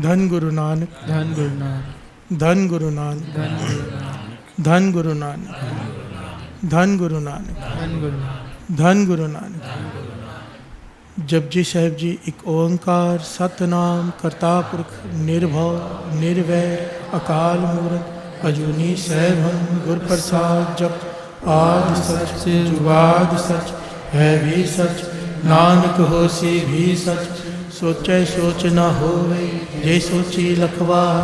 धन गुरु नानक, धन गुरु नानक, धन गुरु नानक, धन गुरु नानक, धन गुरु नानक, धन गुरु नानक, धन गुरु नानक, धन गुरु नानक। जपजी साहिब जी एक ओंकार सतनाम करता पुरख निर्भव निर्वैर अकाल मूरत अजूनी सैभम गुर प्रसाद जप आदि सच जुगाद सच है भी सच नानक होसी भी सच सोचे सोच न होवे जे सोची लखवार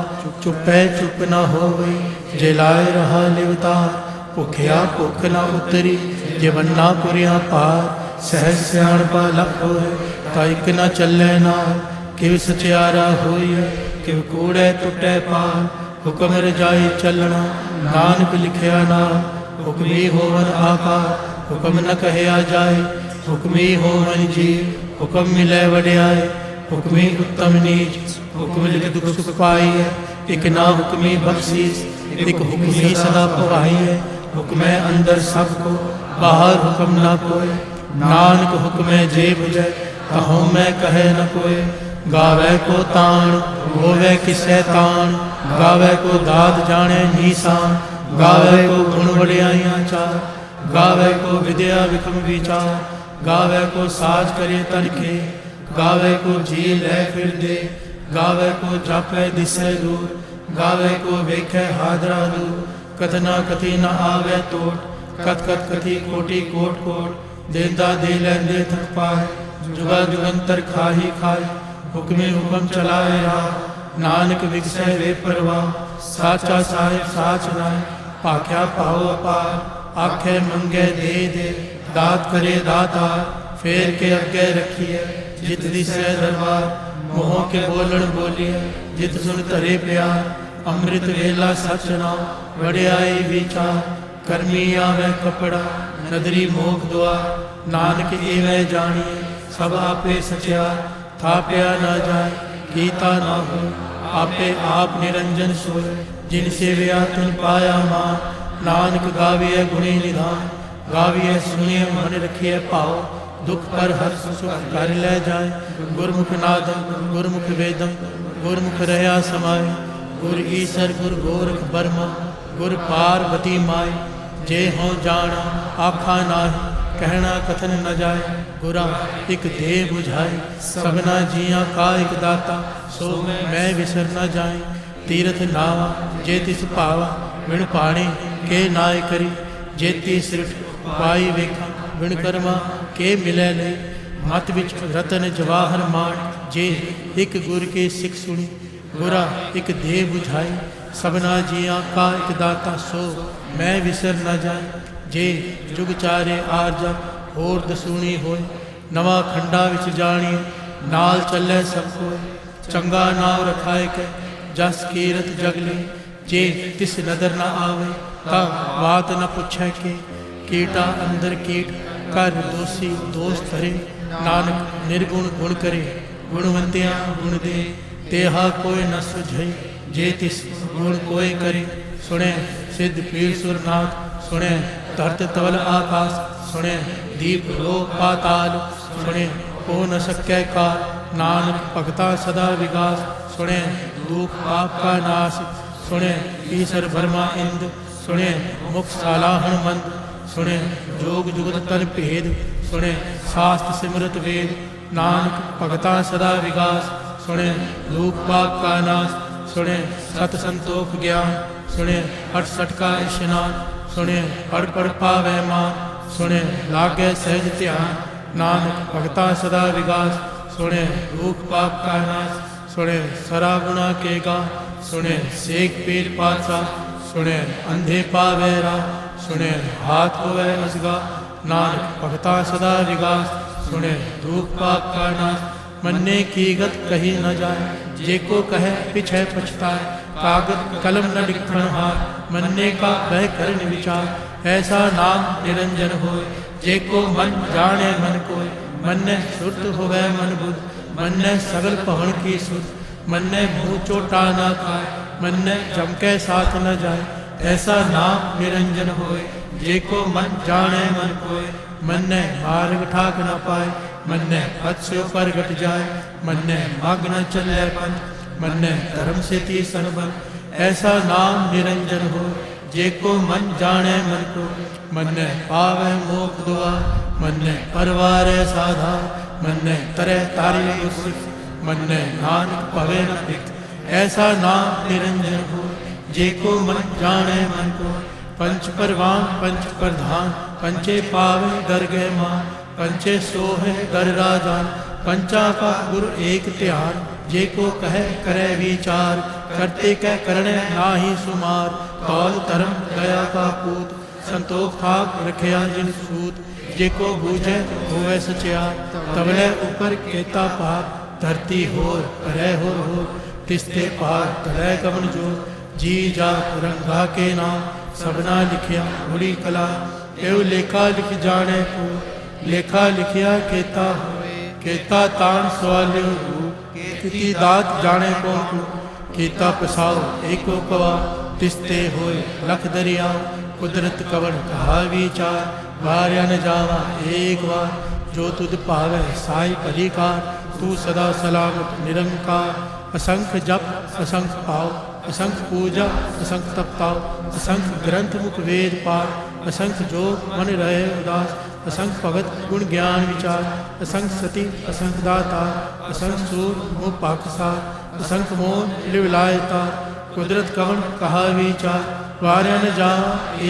चुपै चुप न होवे जे लाए रहा लिवतार भुखिया भुख न उतरी जे बन्ना पुरिया पार सहज सियाणपा लख होए ताइक न चले ना किव सचियारा होई किव कूड़े टुटे पार हुक्म रजाई चलना नानक लिखिया ना हुक्मी होवन आकार हुक्म न कहया जाए हुक्मी होवन जी हुक्म मिले वड्याए हुक्मी उत्तम नीच हुक्म लिख दुख सुख पाई है एक ना हुक्मी बख्शीस एक हुक्मी सदा पवाई है हुक्म अंदर सबको बाहर हुक्म ना कोई नानक हुक्म जे बुझे कहो मैं कहे न कोई गावे को तान होवे किसे तान गावे को दाद जाने नीसान गावे को गुण वड्याइयां चार गावे को विद्या विक्रम विचार गावे को साज करे तनखे गावे को जी ले फिर दे गावे को जापे दिसे दूर गावे को वेखे हादरा दूर कथना कथी न आवे तोट कथ कथ कथी कोटि कोट कोट देंदा दे लेंदे थक पाए जुगा जुगंतर खाही खाए हुक्मे हुक्म चलाए राह नानक विगसे वे परवाह साचा साहिब साच नाय पाख्या पाओ अपार आखे मंगे दे दे दात करे दातार फेर के अगे रखिए जित दिसे दरबार मोह के बोलन बोलिए जित सुन तरे प्यार अमृत वेला सच नाम वड्याई विचार कर्मी आवे कपड़ा नदरी मोख द्वार नानक एवं जानिए सब आपे सचियार थाप्या न जाए कीता न हो आपे आप निरंजन सोए जिनसे व्या तुन पाया मान नानक गाविए गुणी निधान गाविए सुनिए मन रखिए पाओ दुख पर हर सुख कर ले जाए गुरमुख नादम गुरमुख वेदम गुरमुख रहा समाए गुर ईसर गुर गोरख बर्मा गुर पार्वती माई जे हों जाना आखा नाहि कहना कथन न जाए गुरा एक दे बुझाए सबना जिया का एक दाता सो मैं विसर न जाए तीरथ नावा जे तिस पावा बिन पाणी के नाय करी जेती सिरठ पाई वेखा बिन कर्मा के मिले ले मत विच रतन जवाहर मान जे एक गुर के सिख सुनी गुरा एक दे बुझाई सबना जिया का एक दाता सो मैं विसर न जाए जे जुग चारे आरजा होर दसूनी होए नवा खंडा विच जानिए नाल चले सब कोई चंगा नाम रखाए के जस कीरत जगले जे तिस नदर न आवे ता बात न पूछे के कीटा अंदर कीट कर दोषी दोष धरे नानक निर्गुण गुण करे गुणवंतिया गुण दे तेहा कोई न सुझे जे तिस गुण कोई करे सुने सिद्ध पीर सुरनाथ सुने धरत तवल आकाश सुने दीप लोक पाताल सुने हो न सकै काल नानक भगता सदा विकास सुने दुख पाप का नाश सुने ईश्वर ब्रह्मा इंद सुने मुख सालाहन मंद सुने जोग जुगत तन भेद सुने शास्त्र सिमरत वेद नानक भगता सदा विकास सुने दुख पाप का नाश सुने सत संतोख ज्ञान सुने हट सट का स्नान सुने पढ़ पढ़ पावै मान सुने लागे सहज ध्यान नानक भगता सदा विकास सुने दुख पाप का नाश सुने सरा गुणा के गा सुने सेक पीर पातशाह सुने अंधे पावै राह सुने हाथ होवै असगा नानक भगता सदा विकास सुने दुख पाप का नाश मन्ने की गत कही न जाए जेको कहे पिछे पछताए कागज कलम न लिखण हार मन्ने का कह कर विचार ऐसा नाम निरंजन होए जेको मन जाने मन कोय मन्ने शुद्ध होवे मन बुद्ध मन्ने सगल पहण की सुध मन्ने मुँह चोटा न खाए मन्ने जमके साथ न जाए ऐसा नाम निरंजन होए जेको मन जाने मन कोय मन्ने मार्ग ठाक न पाए मन्ने पथ से ऊपर घट जाए मन्ने मार्ग न चले पंथ मन्ने धर्म सेती सनबन ऐसा नाम निरंजन हो जे को मन जाने मन को मन्ने पावे मोख दुआ मन्ने परवारे साधा मन्ने तरह तारी गुरसिख मन्ने नानक पवे न पिक ऐसा नाम निरंजन हो जे को मन जाने मन को पंच परवान पंच प्रधान पंचे पावे दर गए मान पंचे सोहे दर राजान पंचा का गुरु एक ध्यान जे को कहे करे विचार करते कह करने नाहि सुमार कौल धर्म दया का पूत संतोख थाक रखिया जिन सूत जे को बूझे होवे सचियार तबले ऊपर केता पार धरती होर रह हो तिस्ते पार तलय कवन जो जी जा रंगा के नाम सबना लिखिया बड़ी कला एव लेखा लिख जाने को लेखा लिखिया केता केता तान सवाल्यो किति दात जाने को केता पसाओ एको कवा तिस्ते होए लख दरिया कुदरत कवन कहा विचार वार्या न जावा एक बार जो तुद पावे साई परिकार तू सदा सलामत निरंकार असंख्य जप असंख्य पाओ असंख्य पूजा असंख्य तपताओ असंख्य ग्रंथ मुख वेद पाठ असंख्य जोग मन रहे उदास असंख्य भगत गुण ज्ञान विचार असंख्य सती असंख्य दाता असंख्य सूर मुँह पाकसार असंख्य मोह लिवलायता कुदरत कवन कहा विचार वार्या न जा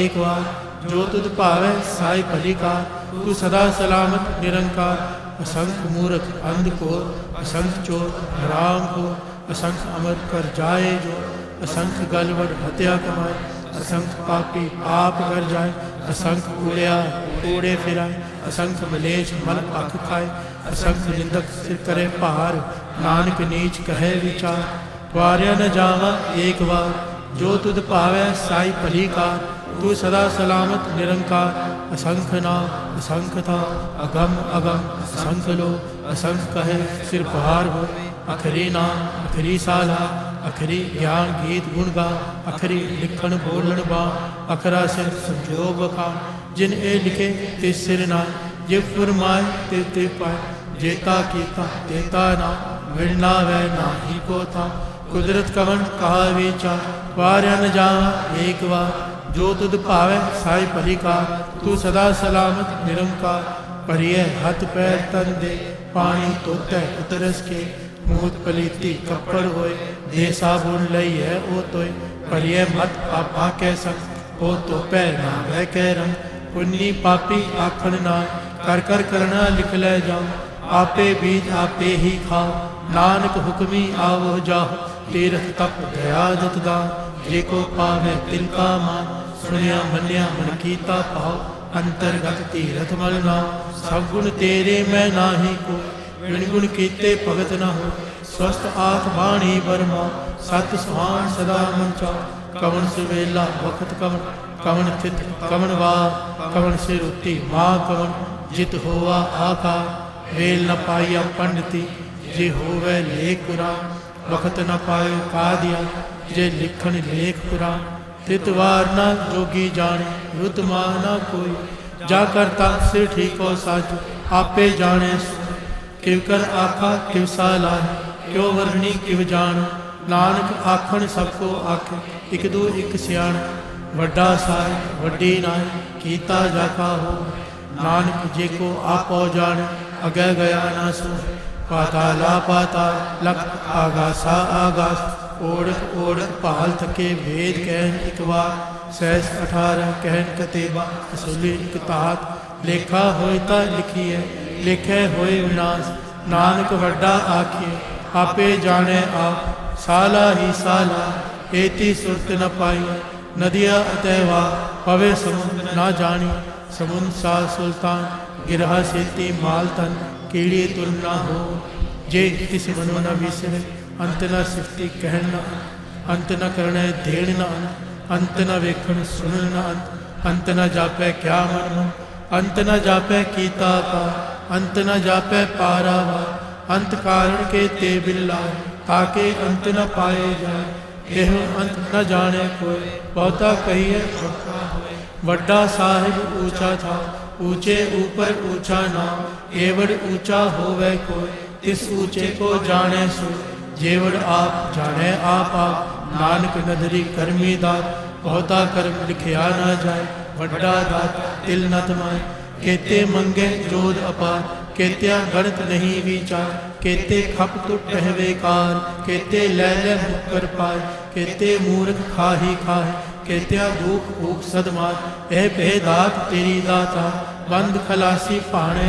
एक बार जो तुद पावे साई फलिकार तू सदा सलामत निरंकार असंख्य मूर्ख अंध को असंख्य चोर हराम को असंख्य अमर कर जाए जो असंख्य गलवड़ हत्या कमाए असंख्य पापी पाप कर जाए असंख्य कूड़िया कूड़े फिराए असंख्य मलेश मल अख खाए असंख्य निंदक सिर करे पहाड़ नानक नीच कहे विचार वार्या न जावा एक बार जो तुद पावे साई फलिकार तू सदा सलामत निरंकार असंख्य नाम असंख्य था अगम अगम असंख्य लो असंख्य कहे सिर पहाड़ हो अखरी नाम अखरी साला अखरी ज्ञान गीत गुण गा अखरी लिखण बोलन बा अखरा सिर समझो बखान जिन ए लिखे ते सिर ना जे फरमाए ते पाए जेता कीता तेता ना मिलना वै ना ही को था कुदरत कवन कहा विचार वार्या न जावा एक बार जो तुद पावे साई फलिकार तू सदा सलामत निरंकार परिय हथ पैर तन दे पानी तोते उतरस के मूत पलीती कपड़ होए दे साबुन लई है ओ तोय परिय मत पापा कै संग हो तो पै ना वह कै रंग पुन्नी पापी आखण ना कर कर करना लिख ले जाओ आपे बीज आपे ही खाओ नानक हुक्मी आवो जाओ तीरथ तप दया दत दान जे को पावे तिनका मान सुनिया मन्या मन कीता पाओ अंतर्गत तीरथ मल नाम सब गुण तेरे मैं नाही को गुण गुण कीते भगत न हो स्वस्थ आख बाणी बरमा सत सुहान सदा मंचा कवन सुवेला वखत कवन कवन थित कवन वा कवन से रुति माँ कवन जित होवा आका वेल न पाइया पंडिती जे होवे लेख पुराण वखत न पायो का दिया जे लिखन लेख पुराण तितवार न जोगी जाने रुत माना कोई जा करता सिर ठीको साजो आपे जाने किव कर आखा किव साला क्यों वर्णी किव जान नानक आखन सबको आखे एक दो एक सियाण वड्डा साय वड्डी नाय कीता जाका हो नानक जे को आपो जाने अगै गया ना सो पाताला पाताल लख आगासा आगास ओढ़ ओढ़ पाल थके भेद कहन एक बार सहस 18 कहन कतेबा असुली एक तात लेखा होता लिखिए लेखे होए विनाश नानक वड्डा आखिए आपे जाने आप साला ही साला एती सुरत न पाई नदिया अतैवा पवे समुद्र ना जानी समुद्र सा सुल्तान गिरहा सेती माल तन कीड़ी तुल ना हो जे तिस मनो न विसरे अंत न सिफती कहन न अंत न करने देण न अंत न वेखण सुन न अंत न जापै क्या मन अंत न जापै कीता का अंत न जापै पारावा अंत कारण के ते बिल्ला ताके अंत न पाए जाए एह अंत न जाने कोई बहुता कहिए वड्डा साहिब ऊंचा था ऊंचे ऊपर ऊंचा नाम एवड़ ऊंचा होवे कोई इस ऊंचे को जाने सो जेवड़ आप जाने आप नानक नदरी करमी दात बहुता कर्म लिखिया ना जाए वड्डा दात तिल न तमाए केते मंगे जोध अपार केत्या गणत नहीं विचार केते खप टुट कहवे कार केते लै लै मुकर पाए केते मूर्ख खाही खाहे केत्या दुख भूख सदमार एह पह दात तेरी दाता बंद खलासी पाने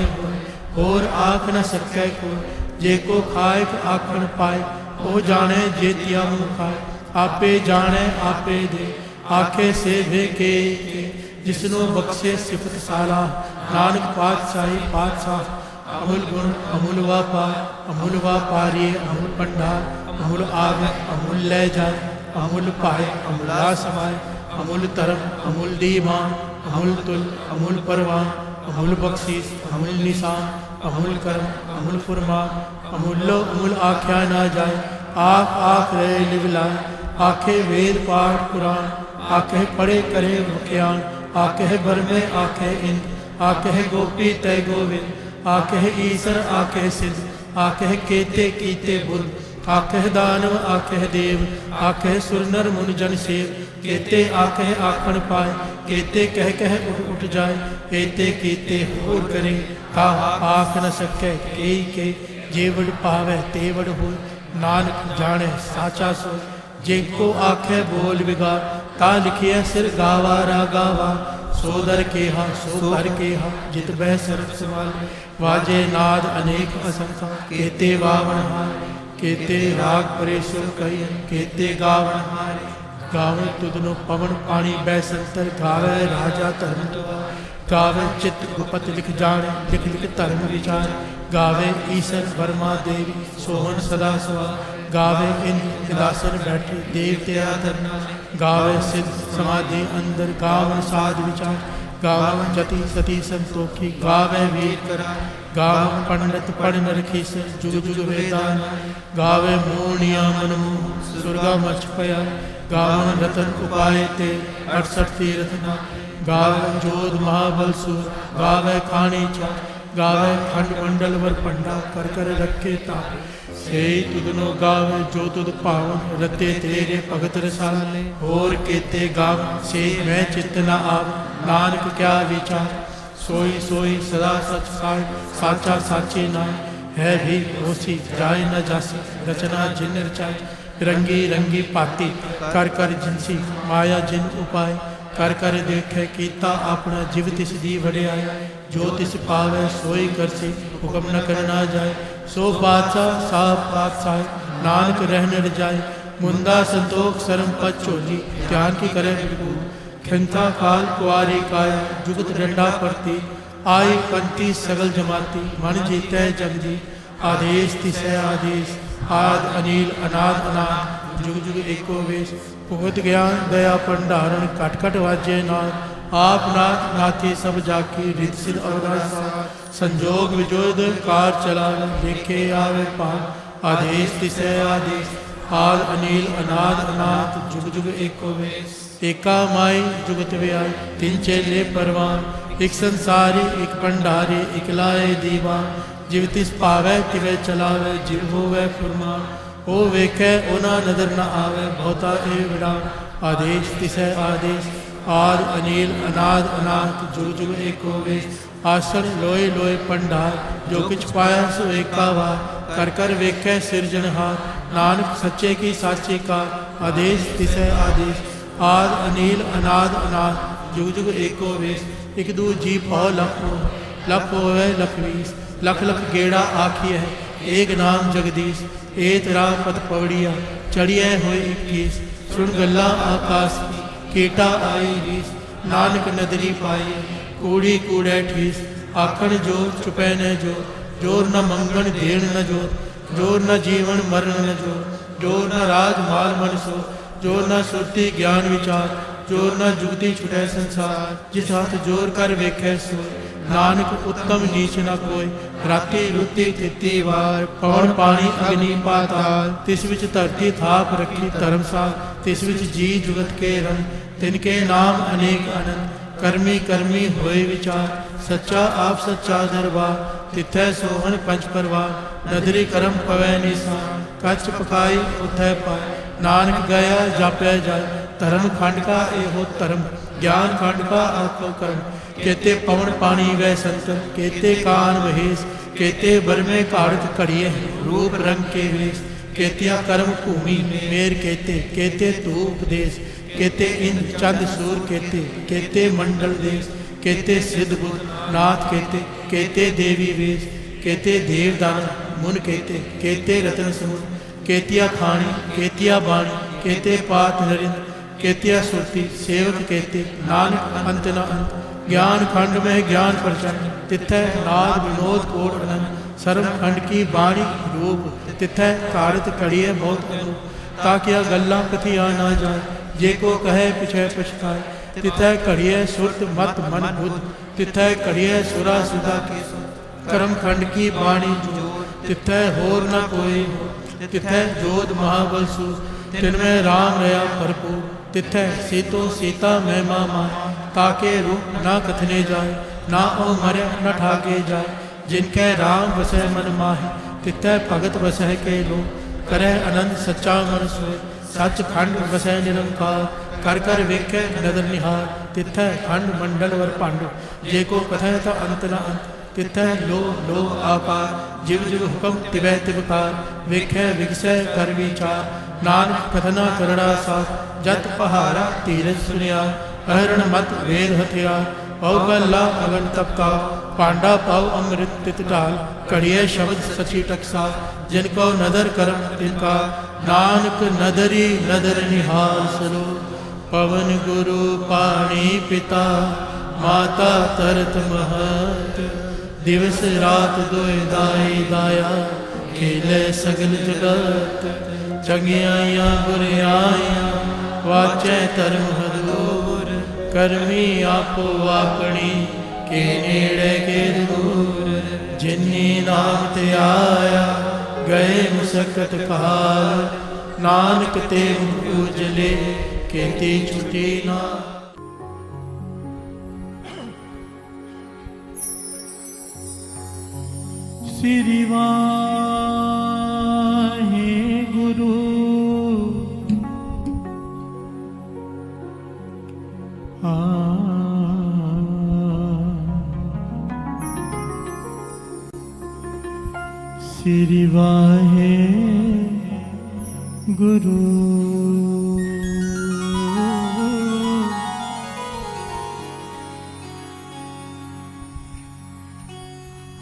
होर आख न सकै को जे को खाए आखण पाए ओ जाने जेतिया मुँह खाए आपे जाने आपे दे आखे से वे के जिसनों बख्शे सिफत साला नानक पातशाही पातशाह अमूल गुण अमूल व्यापार अमूल व्यापारी अमूल भंडार अमूल आग अमूल ले जाए अमूल पाए अमूला समाए अमूल धर्म अमूल दीवान अमूल तुल अमूल परवान अमूल बख्शीस अमूल निशान अमूल कर्म अमूल फुरमान अमूलो अमूल आख्या ना जाए आख आख रहे लिवलाए आखे वेद पाठ कुरान आखे पढ़े करे मुखियान आखे बरमे आखे इंद आखे गोपी तय गोविंद आखे ईसर आखे सिद्ध आखे केते कीते बुद्ध आखे दानव आखे देव आखे सुरनर मुन जन सेव केते आखे आखण पाए केते कह कह उठ उठ जाए केते कीते होर करे कहा आख न सके के जेवड़ पावे तेवड़ हो नानक जाने साचा सो जेको आखे बोल बिगाड़ ता लिखिए सिर गावा रा गावा सोदर के हा सो कर के हा जित बह सरत सवाल वाजे नाद अनेक असंख्या केते वावन हार केते राग परेशुर कही केते गावन हार गावे तुदनो पवन पानी बैसंतर गावे राजा धर्म गावे चित गुपत लिख जाने लिख लिख धर्म विचार गावे ईसन वर्मा देवी सोहन सदा सवा गावे इन विलासन बैठे देवते आदरना गावे सिद्ध समाधि अंदर गावन साध विचार गावन जति सती संतोखी गावे वीर करा गावन पंडित पढ़ नरखी से जुग जुग वेदान गावे मोनिया मनमो सुरगा मच पया गावन रतन उपाय ते 68 तीर्थना गावे जोध महाबल सुर गावे खानी चा गावे खंड मंडल वर पंडा कर कर रखे ता से तुदनो गावे जो तुद पावन रते तेरे भगत रसाले और केते गाव से मैं चित्त न आव नानक क्या विचार सोई सोई सदा सच साय साचा साचे नाय है भी होसी जाय न जासी रचना जिन रचाई रंगी रंगी पाती कर कर जिनसी माया जिन उपाय कर कर देखे कीता अपना जीव तिस दी वड़ियाई जो तिस पावे सोई करसी हुक्म न करना जाए सो पातशाह साहब पातशाह नानक रहने जाए मुंदा संतोख शर्म पद चोली ज्ञान की करे खंता काल कुआरी काया जुगत डंडा पड़ती आई पंती सगल जमाती मन जीते जगजी आदेश तिसै आदेश आद अनिल अनाद अनाद जुग जुग एको वेश भुगत ज्ञान दया भंडारण कट कट वाजे नाथ आप नाथ नाथे सब जाके रित सिद्ध अवदास संजोग विजोद कार चला देखे आवे पार आदेश तिसै आदेश आद अनिल अनाद अनाथ जुग जुग एको वेश एका माई जुगत व्याय तीन चेले परवान एक संसारी एक भंडारी एक लाए दीवान जिव तिस पावै तिवै चलावे जिव होवै फुरमान ओ वेखै ओना नजर न आवे बहुता ए विरान आदेश तिसै आदेश आद अनिल अनाद अनाथ जुग जुग एको वेश आसन लोए लोए भंडार जो किछ पाया सो एका वार कर कर वेखै सिरजनहार नानक सच्चे की साचे का आदेश तिसै आदेश आद अनिल अनाद अनाथ जुग जुग एको वेश एक दू जी पाओ लख होवे लखवीस लख लख गेड़ा आखी है एक नाम जगदीश एत राम पद पवड़िया चढ़िए हुए 21 सुन गल्ला आकाश की केटा आई रीस नानक नदरी पाई कूड़ी कूड़े ठीस आखण जोर चुपै न जोर न मंगण देण न जोर न जीवन मरण न जोर न राज माल मन सो जोर न सुरती ज्ञान विचार जोर न जुगती छुटै संसार जिस हाथ जोर कर वेखै सो नानक उत्तम नीच न कोई राती रुती तिती वार पवन पानी अग्नि पाताल तिस विच धरती थाप रखी धर्मसाल तिस विच जी जुगत के रंग तिनके नाम अनेक अनंत करमी करमी होए विचार सच्चा आप सच्चा दरबार तिथै सोहन पंच परवार नदरी करम पवै निशान कच पकाई उथै पाए। नानक गया जापै जाय, धर्म खंड का एहो धर्म, ज्ञान खंड का आखो कर्म। केते पवन पानी वै संतन, केते कान महेश, केते बरमे घाड़त घड़िए, रूप रंग के वेश। केतिया कर्म भूमि मेर केते, केते धूप देश, केते इंद्र चंद सूर केते, केते मंडल देश। केते सिद्ध बुद्ध नाथ केते, केते देवी वेश। केते देव दान मुन केते, केते रतन समुद्र। केतिया खानी केतिया बाणी, केते पात नरिंद्र। केतिया सुरती सेवक केते, नानक अंत न अंत। ज्ञान खंड में ज्ञान प्रचंड, तिथै नाद विनोद कोट अनंत। सर्व खंड की बाणी रूप, तिथै कारत कड़िए बहुत अनूप। ताकिया गल्ला कथिया ना जाए, जे को कहे पिछे पछताए। तिथै कड़िए सुरत मत मन बुद्ध, तिथै कड़िए सुरा सुधा के। कर्म खंड की बाणी जोर, तिथै होर न कोई। तिथै जोध महाबल सू, तिनमें राम रया भरपूर। तिथै सीतो सीता महिमा माय, ताके रूप न कथने जाए। ना ओ मरे न ठाके जाए, जिनके राम बसै मन माहे। तिथै भगत बसै के लो, करे आनंद सच्चा मन सोए। सच खंड बसै निरंकार, कर कर वेखे नदर निहार। तिथै खंड मंडल वर पांडु, जे को कथय ता अंत न अंत। तिथै लो लो आकार, जिव जिव हुक्म तिवै तिवकार। वेखे विगसै कर विचार, नानक कथना करड़ा साथ। जत पहारा धीरज सुनिया, अहरण मत वेद हथियार। पौ गल्ला अगन तपका, पांडा पाव अमृत तित डाल। कड़िए शब्द सची टकसा, जिनको नदर करम तिनका। नानक नदरी नदर निहाल सरो, पवन गुरु पाणी पिता। माता तरत महत, दिवस रात दोए दाई दाया। खेले सगल जगत, चंगियाइया बुरियाइया। वाचे धर्म हदूर, करमी आपो आपनी। के नेड़े के दूर, जिन्नी नाम ते आया। गए मुसकत काल, नानक ते उजले। केती छुटी ना। श्री वाहे गुरु श्री वाहे गुरु।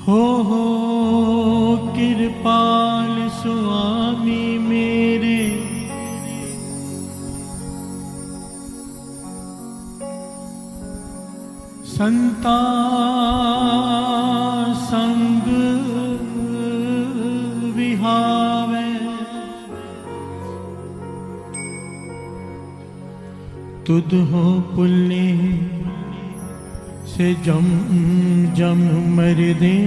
हो कृपाल स्वामी मेरे, संता संग विहावे। तुद हो पुल्ले से जम जम मर दे।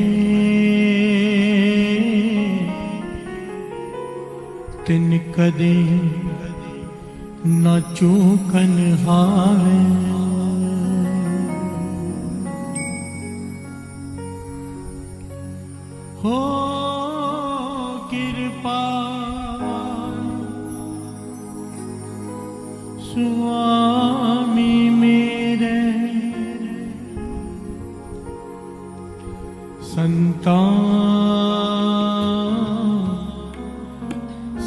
तिन कदे न चूकन हावे। हो कृपा स्वामी मेरे, संता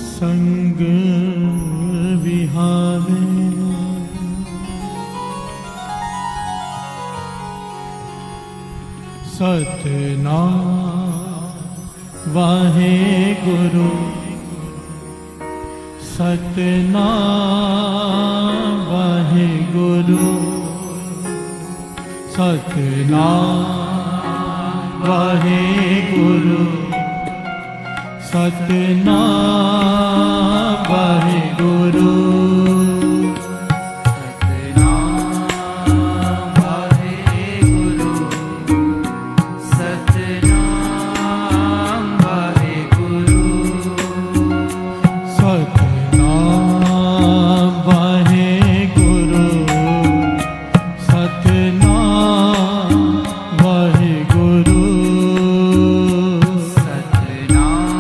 संग विहावे। सतनाम वाहे गुरु, सतनाम वाहे गुरु। सतनाम वाहे गुरु, सतनाम वाहे गुरु। सतनाम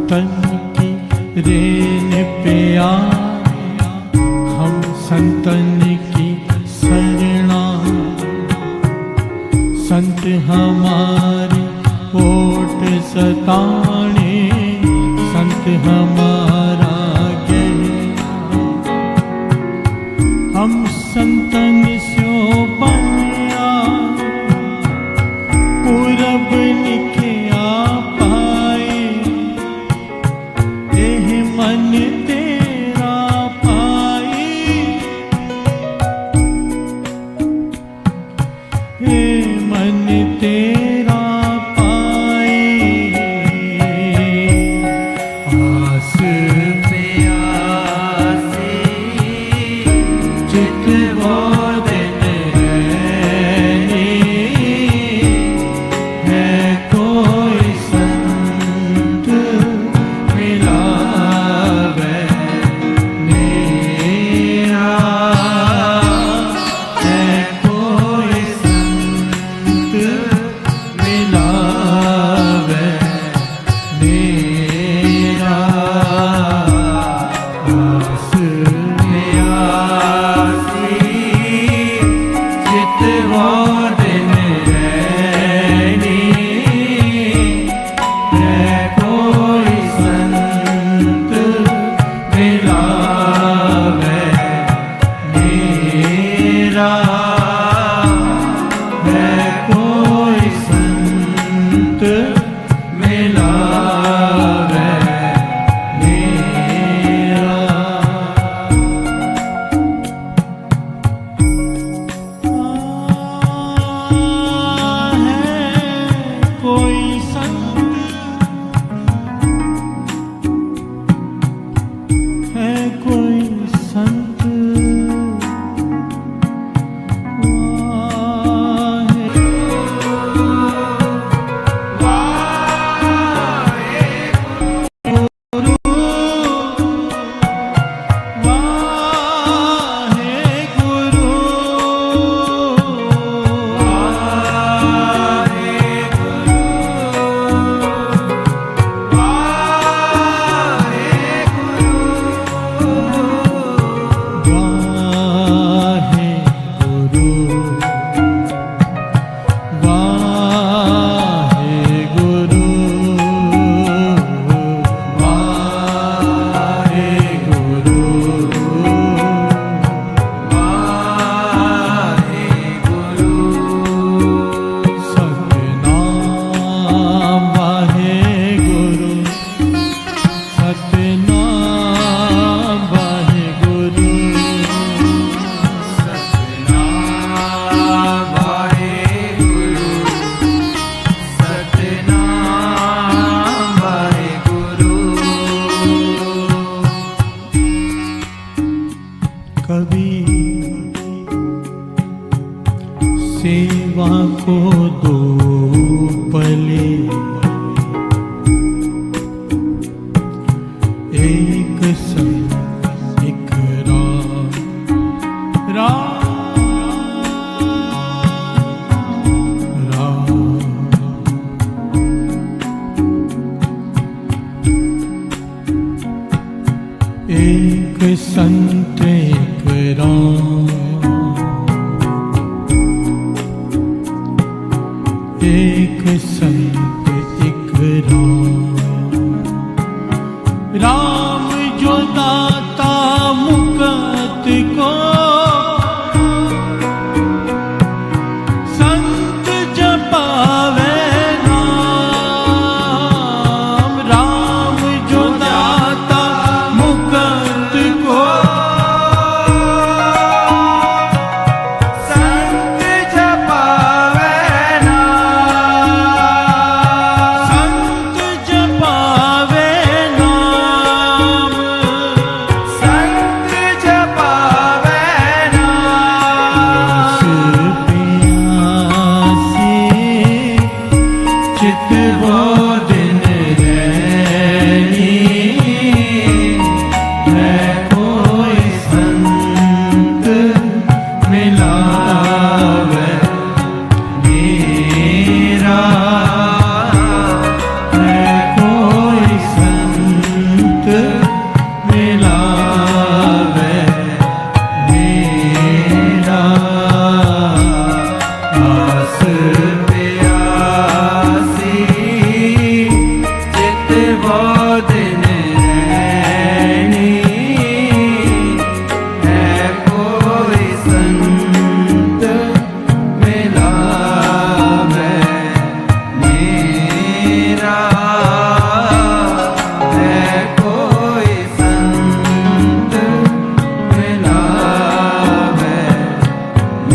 संतन की रेन पे आए, हम संतन की शरणा। संत हमारे ओट सताने, संत हमारा गहना। हम संतन स्यो बनिया, पूरब निके आ पाए। एह मन तेरा पाई, हे मन तेरा पाए। आस में आसे चित वो दिन रहने, है कोई संत मिलावे मेरा, है कोई संत मिलावे मेरा। आस में आसी चित वो दिन रहनी, है कोई संत मिलावे मेरा, है कोई संत मिलावे मेरा। है कोई संत, है कोई संत। सेवा को दो पले, एक संग एक एक संत एक राम, एक संत एक राम जो दाता मुकत को, संत जपावे नाम। राम जो दाता मुकत को, गोद में रहनी है कोई संत मिला है मेरा है कोई संत मिला है मेरा।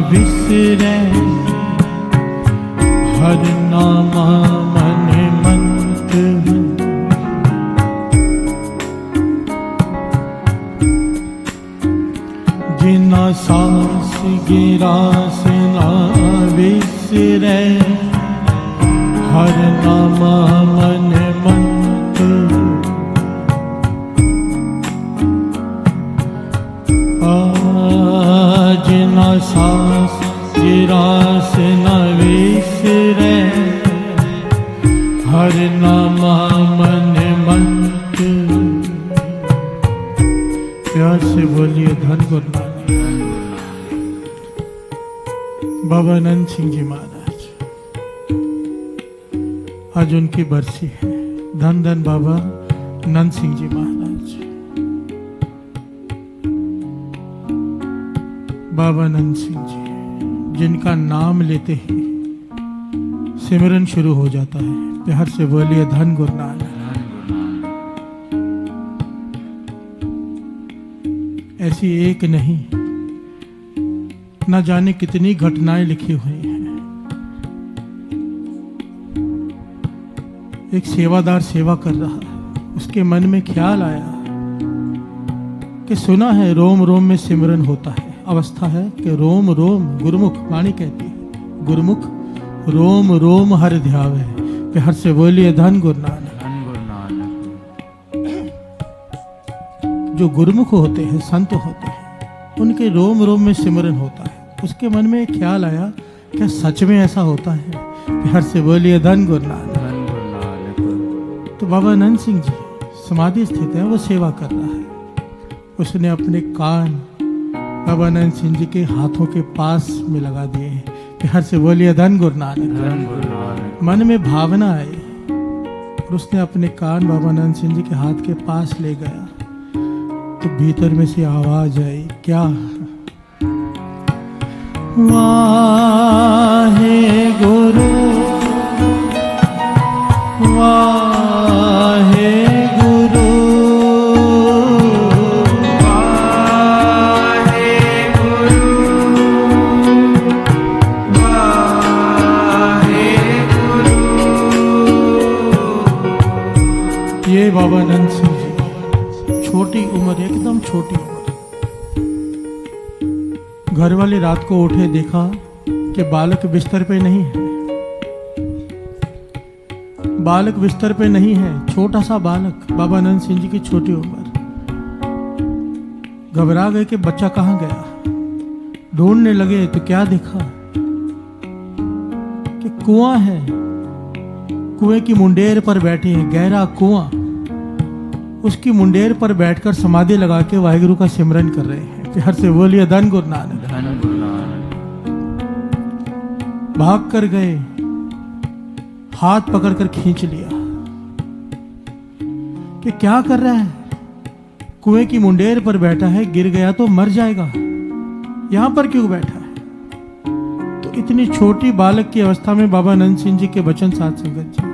विसरे हर नामा मन मंत जिना सांस गिरास ना विसरे हर नामा मन मंत जिना सांस गिरास न विसरे हर नामा मन मंत। प्यार से बोलिए धन गुरु नानक। बाबा आनंद सिंह जी महाराज आज उनकी बरसी है। धन धन बाबा आनंद सिंह जी महाराज। बाबा आनंद सिंह जी जिनका नाम लेते ही सिमरन शुरू हो जाता है। प्यार से बोलिए धन गुरु नानक। ऐसी एक नहीं न जाने कितनी घटनाएं लिखी हुई हैं। एक सेवादार सेवा कर रहा है, उसके मन में ख्याल आया कि सुना है रोम रोम में सिमरन होता है। अवस्था है कि रोम रोम गुरुमुख वाणी कहती है, गुरुमुख रोम रोम हर ध्यावे। प्यार से बोलिए धन गुरु नानक। जो गुरुमुख होते हैं, संत होते हैं, उनके रोम रोम में सिमरन होता है। उसके मन में एक ख्याल आया क्या सच में ऐसा होता है? प्यार से बोलिए धन गुरु नानक। तो बाबा आनंद सिंह जी समाधि स्थित है, वो सेवा कर रहा है। उसने अपने कान बाबा आनंद सिंह जी के हाथों के पास में लगा दिए हैं। प्यार से बोलिए धन गुरु नानक। मन में भावना आई और उसने अपने कान बाबा आनंद सिंह जी के हाथ के पास ले गया तो भीतर में से आवाज आई, क्या? वाहे गुरु वाहे गुरु ये बाबा आनंद सिंह जी छोटी उम्र, एकदम छोटी उम्र। घर वाले रात को उठे, देखा कि बालक बिस्तर पे नहीं है। बालक बिस्तर पे नहीं है, छोटा सा बालक, बाबा आनंद सिंह जी की छोटी उम्र। घबरा गए कि बच्चा कहाँ गया। ढूंढने लगे तो क्या देखा कि कुआं है। कुएं की मुंडेर पर बैठे हैं, गहरा कुआं। उसकी मुंडेर पर बैठकर समाधि लगा के वाहिगुरु का सिमरन कर रहे हैं। प्यार से बोलिए धन गुरु नानक। भाग कर गए, हाथ पकड़कर खींच लिया कि क्या कर रहा है? कुएं की मुंडेर पर बैठा है, गिर गया तो मर जाएगा, यहां पर क्यों बैठा है? तो इतनी छोटी बालक की अवस्था में बाबा आनंद सिंह जी के वचन साध संगत जी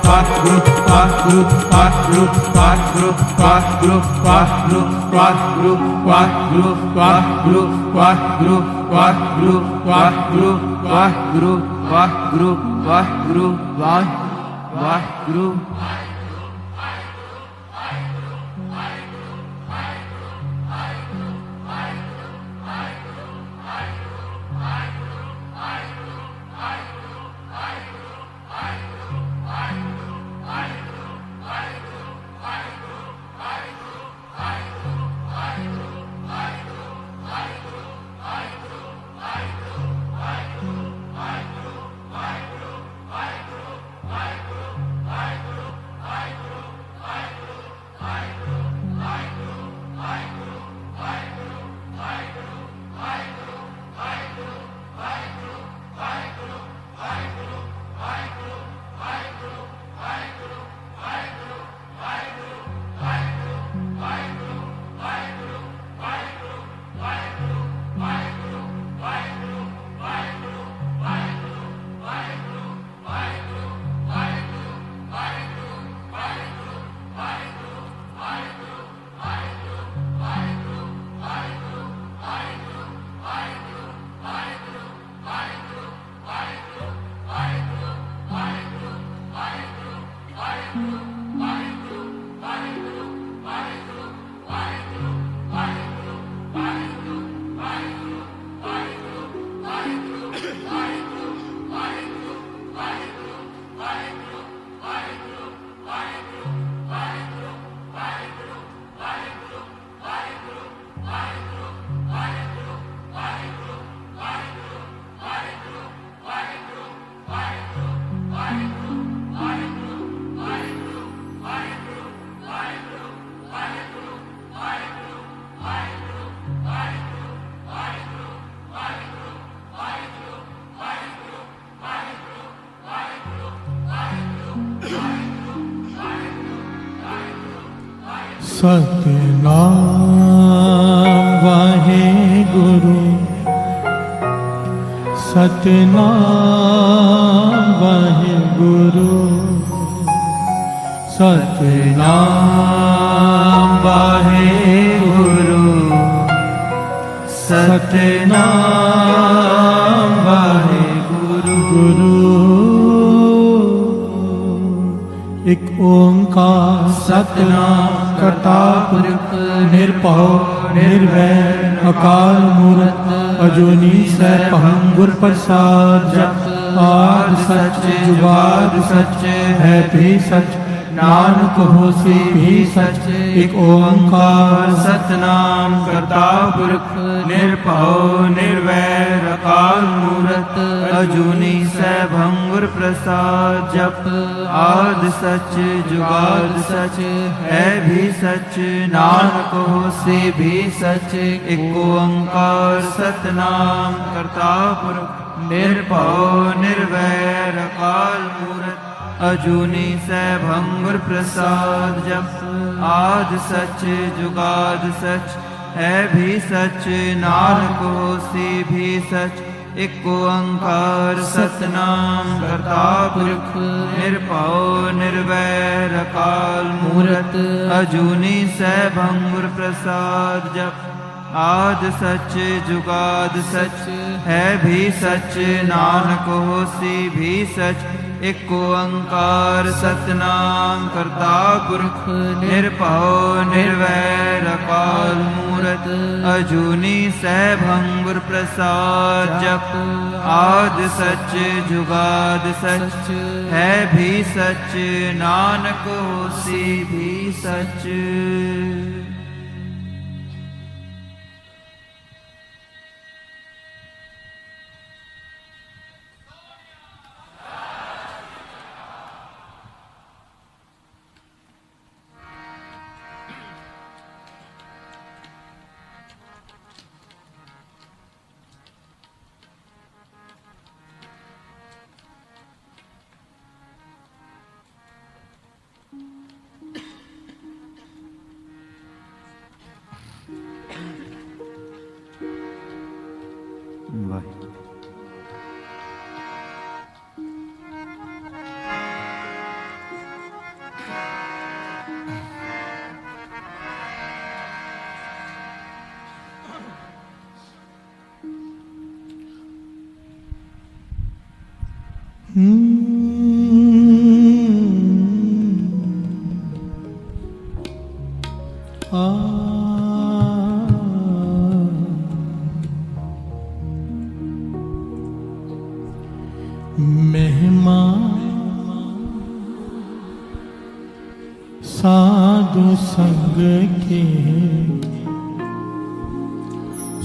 ਵਾਹਿਗੁਰੂ ਵਾਹਿਗੁਰੂ ਵਾਹਿਗੁਰੂ ਵਾਹਿਗੁਰੂ ਵਾਹਿਗੁਰੂ ਵਾਹਿਗੁਰੂ ਵਾਹਿਗੁਰੂ ਵਾਹਿਗੁਰੂ ਵਾਹਿਗੁਰੂ ਵਾਹਿਗੁਰੂ ਵਾਹਿਗੁਰੂ ਵਾਹਿਗੁਰੂ ਵਾਹਿਗੁਰੂ ਵਾਹਿਗੁਰੂ ਵਾਹਿਗੁਰੂ ਵਾਹਿਗੁਰੂ सतनाम वाहेगुरु सतनाम वाहेगुरु सतनाम वाहेगुरु सतनाम वाहेगुरु गुरु एक ओंकार सतनाम करता पुरख निर्भव निर्वैर अकाल मूरत अजूनी सैभं गुर प्रसाद जप आद सच जुगाद सच है भी सच नानक होसी भी सच एक ओंकार सतनाम करता पुरख निर्भव निर्वैर अकाल मूरत अजूनी सैभं गुर प्रसाद जप आद सच जुगाद सच है भी सच नानक होसी भी सच एक ओंकार सतनाम करता पुरख निर्भव निर्वैर अकाल मूरत अजूनी सैभं गुर प्रसाद जप आद सच जुगाद सच है भी सच नानक होसी भी सच एक ओंकार सतनाम करता पुरख निर्भव निर्वैर अकाल मूरत अजूनी सैभं गुर प्रसाद जप आद सच जुगाद सच है भी सच नानक होसी भी सच एक ओंकार सतनाम करता पुरख निर्भव निर्वैर अकाल मूरत अजूनी सैभं गुर प्रसाद जप आद सच जुगाद सच है भी सच नानक होसी भी सच। महिमा साधु संग के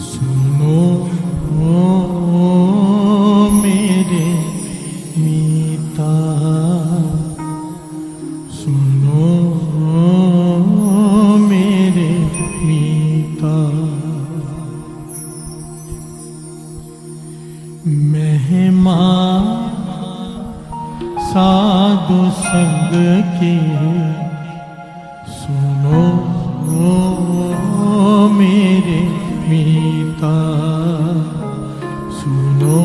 सुनो मेरे मीता, सुनो मेरे मीता। महिमा साधु संग के सुनो मेरे मीता, सुनो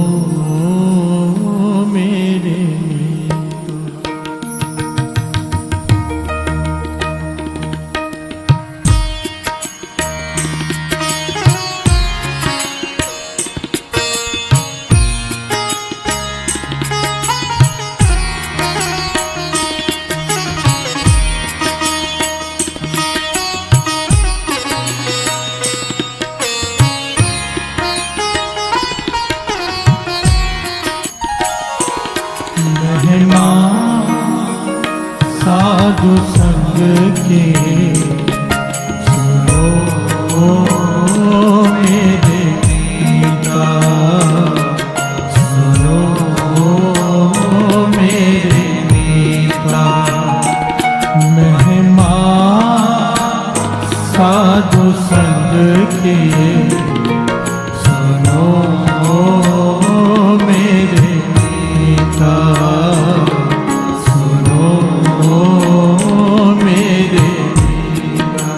मेरे मीता। महिमा साधु संग के सुनो मेरे मीता, सुनो मेरे मीता। महिमा साधु संग के सुनो मेरे मीता, सुनो मेरे मीता।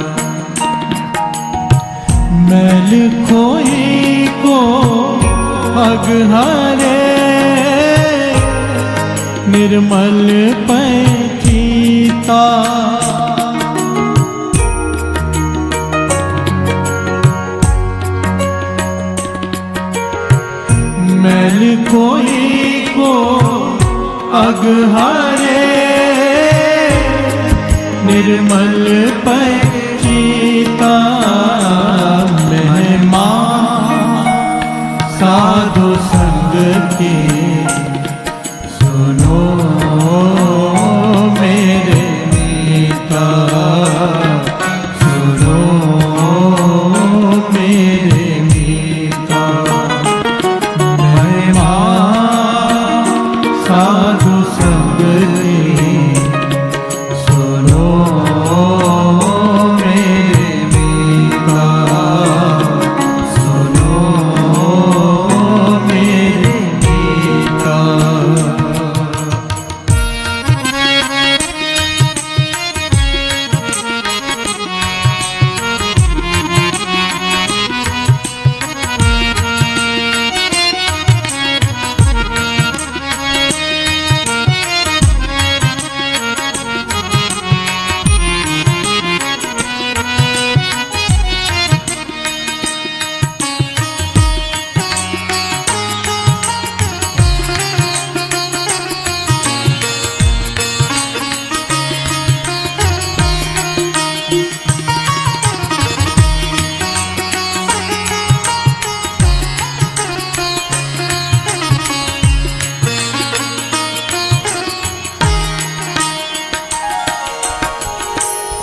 मैल खोई को अगहरे निर्मल पैठीता, मैल कोई को अगहरे निर्मल पैठीता। महिमा साधु संग के सुनो मेरे मीता, सुनो मेरे मीता। महिमा साधु संग के सुनो मेरे मीता, सुनो मेरे मीता।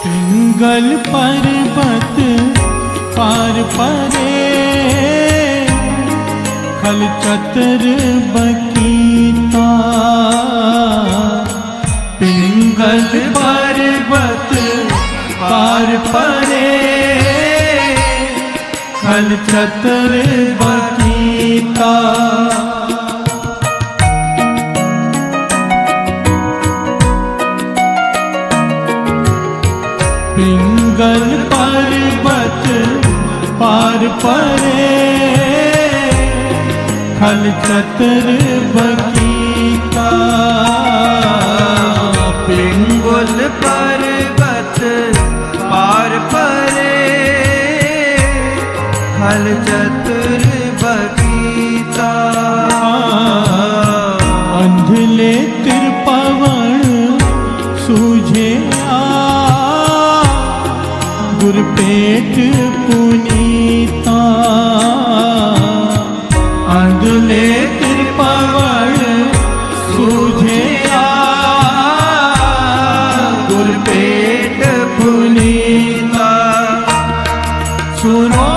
पिंगल पर्वत पार परे खल चतर बकीता, पिंगल पर्वत पार परे खल चतर बकीता। पिंगल पर्वत पार परे खल चतर बकीता। पिंगल पर्वत पार परे खल चतर बकीता। अंधल पेट पुनीता अंधले कृपावण सूझे गुरपेट पुनीता सुनो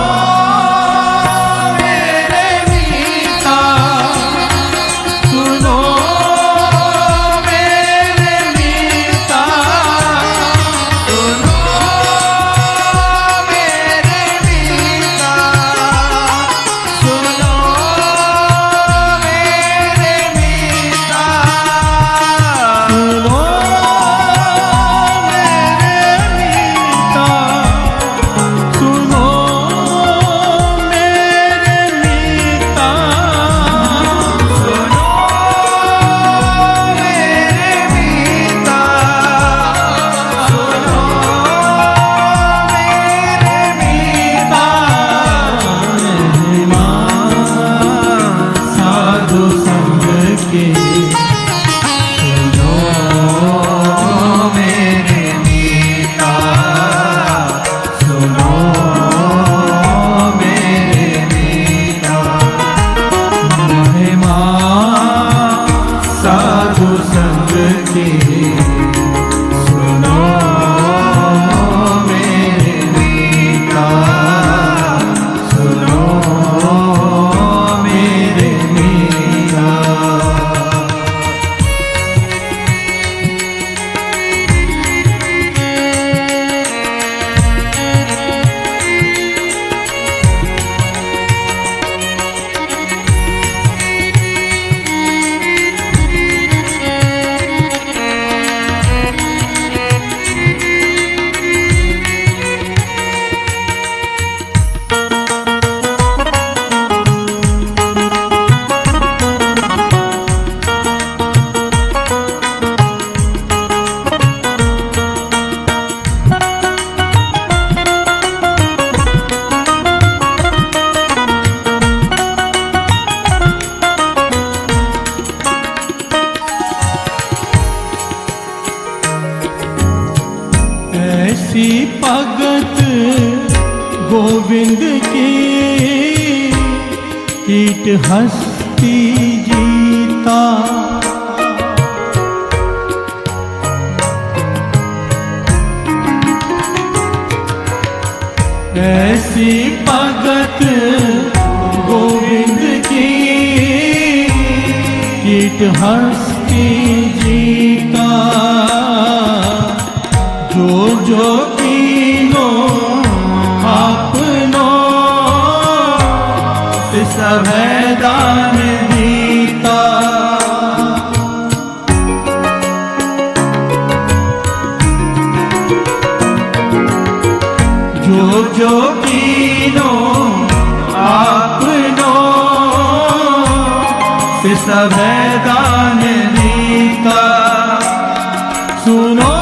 ऐसी भगत गोविंद की कीट हस्ती जीता ऐसी भगत गोविंद की कीट हस्ती जीता जो कीनो आपनो सब दान दीता जो कीनो आपनो सब दान दीता सुनो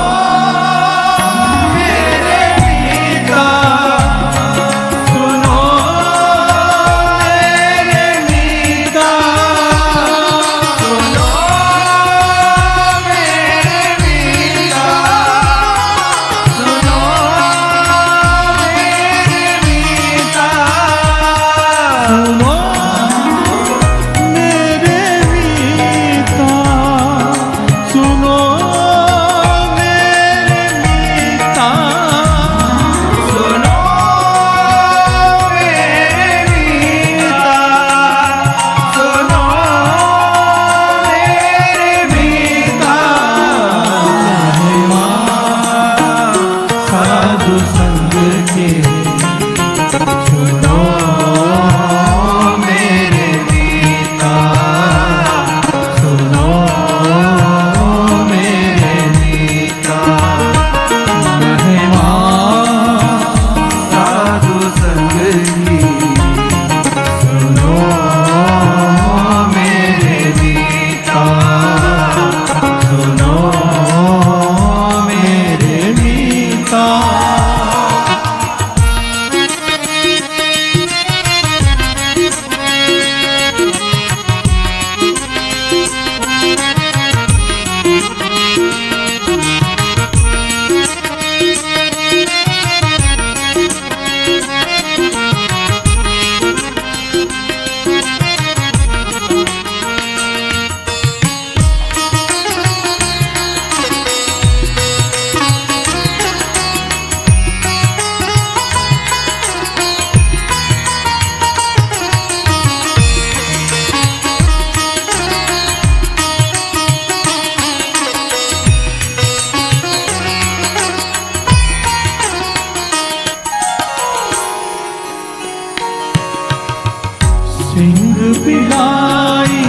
बिलाई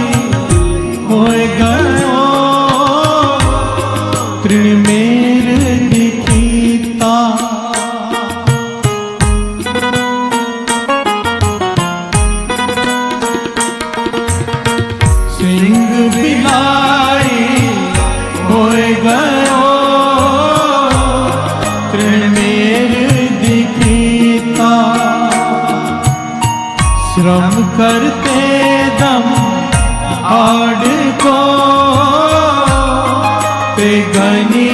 होए गयो तृण मेरे दिखीता। सिंह बिलाई होए गयो तृण मेरे दिखीता। श्रम करते दम आड़ को ते घनी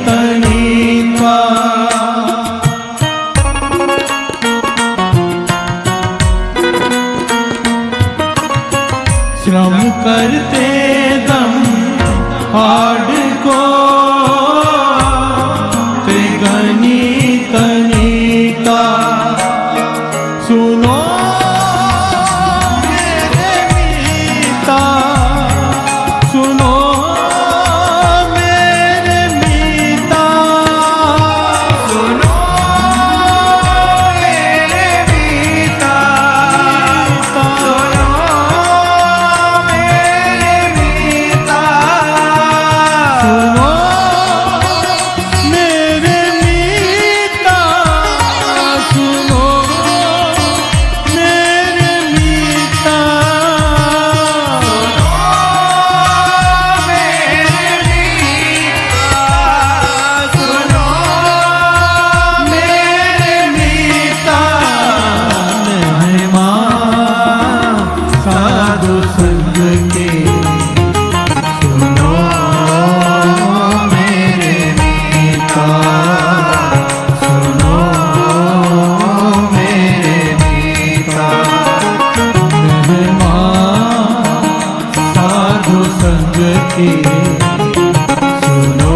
तनीता। श्रम करते दम आड़ को ते घनी तनीता। सुनो सुनो मेरे मीता। सुनो मेरे मीता। सुनो मेरे मीता। सुनो मेरे मीता। सुनो मेरे मीता। साधु संग के सुनो मेरे मीता। सुनो मेरे मीता। मेहमान साधु संग के सुनो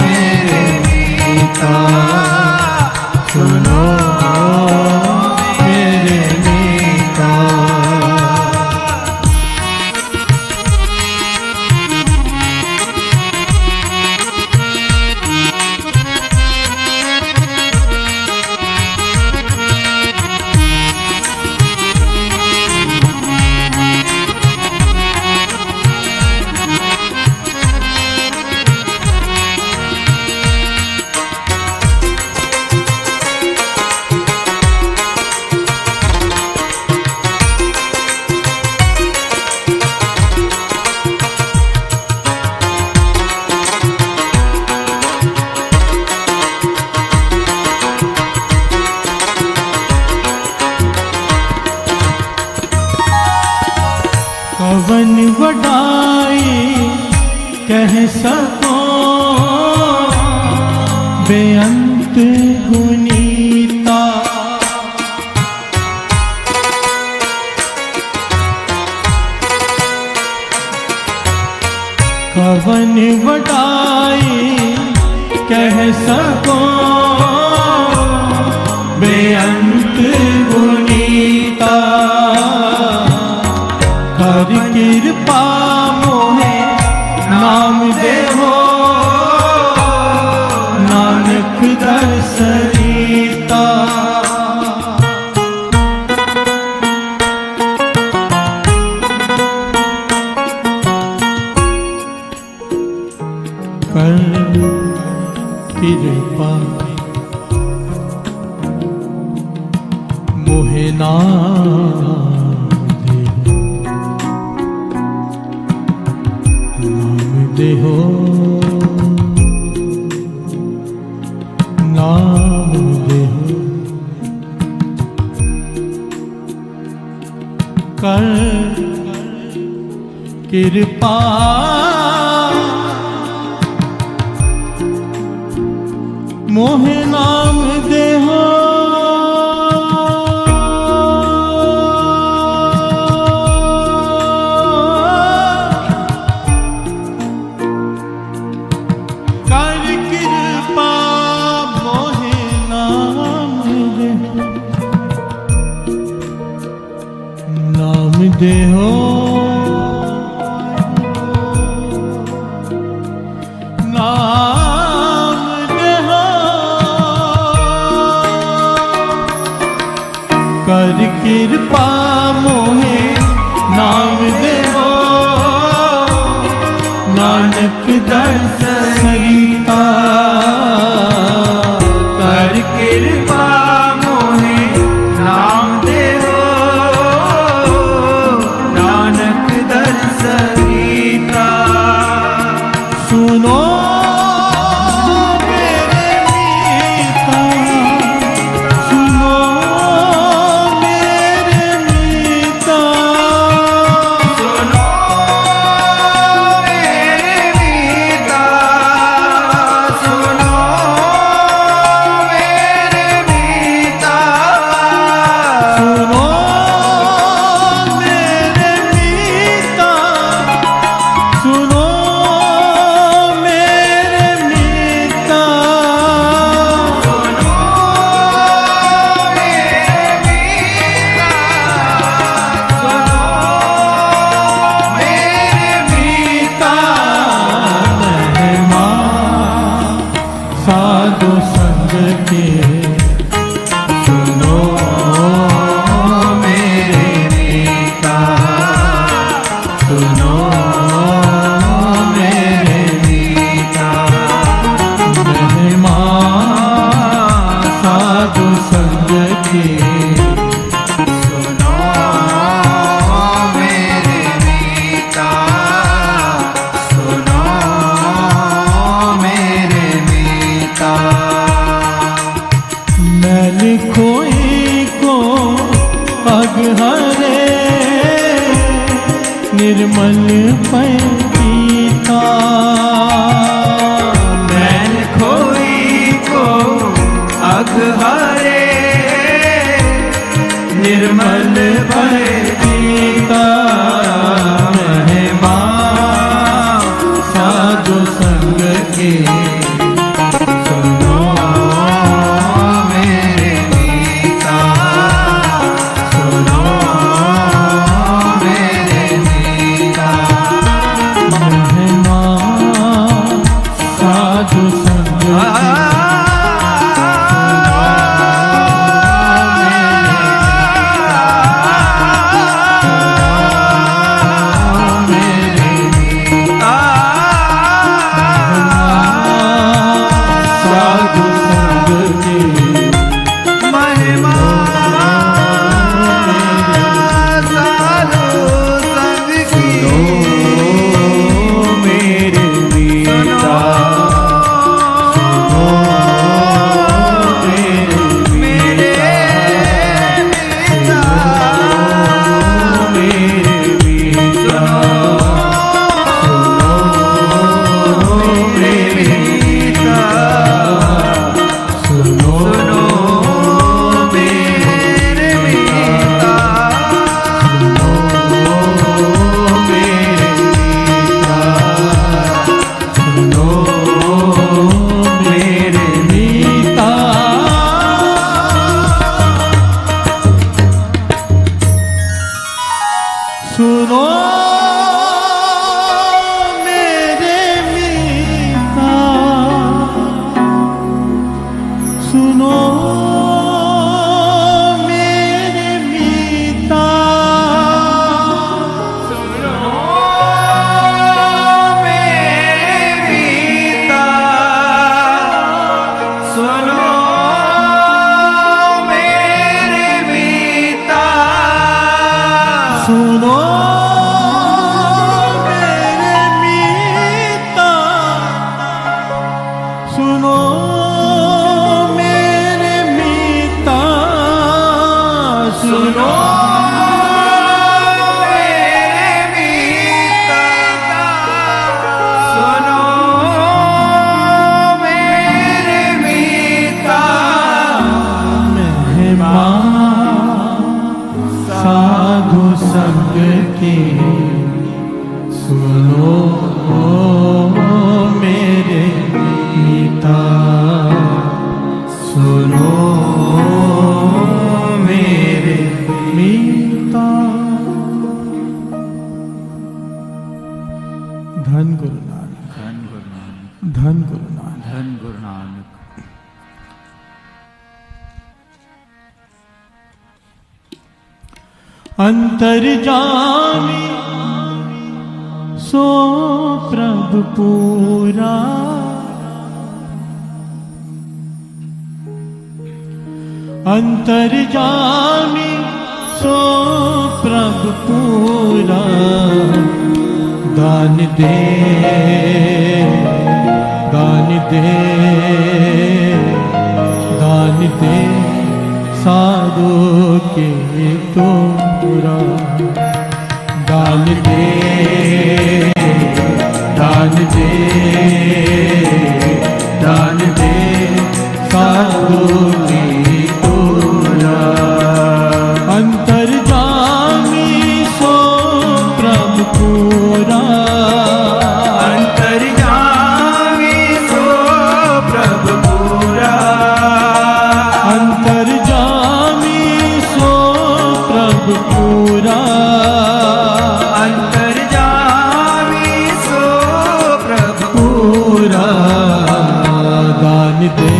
मेरे मीता। सुनो मेरे मीता। कवन वडाई कह सको बेअंत गुनीता। कवन वडाई कह सको बेअंत गुनीता। कर कृपा मोहे नाम देहो नानक दर्शनीता। कर कृपा मोहे नाम देहो नाम देहो। कर कृपा मोहे नाम देहो। देहो नाम देहो। कर कृपा मोहे नाम देवो नानक दर्श सरिता कर कृपा मोहे नाम देवो नानक दर्श गीता सुनो मेरे मीता सुनो मेरे मीता सुनो मेरे मीता सुनो मेरे मीता सुनो मेरे मीता सुनो मेरे मीता महिमा साधु संग के सुनो मेरे मीता सुनो मेरे मीता महिमा साधु संग के सुनो मेरे मीता सुनो मेरे मीता मैं लिखोई को पग हरे निर्मल पीता मैंन खोई को अघ हरे निर्मल पीता महिमा साधु संग के सुनो मेरे मीता सुनो मेरे मीता महिमा साधु संग के साधु संग के महिमा साधु संग की मेरे मीता सुनो मेरे मीता सुनो मेरे मीता सुनो मेरे मीता सुनो मेरे मीता सुनो महिमा साधु संग के सुनो मेरे मीता सुनो मेरे मीता। धन गुरु नानक, धन गुरु नानक, धन गुरु नानक। धन गुरु नानक। अंतर्जामी सो प्रभु पूरा, अंतर्जामी सो प्रभु पूरा, दान दे दान दे दान दे साधु के तोरा, दान दे दान दे दान दे साधु के तोरा, अंतर्जामी सो प्रभु पूरा, अंतर्जामी सो प्रभु पूरा, अंतर्जामी सो प्रभु पूरा, अंतर्जामी सो प्रभु पूरा, दान दे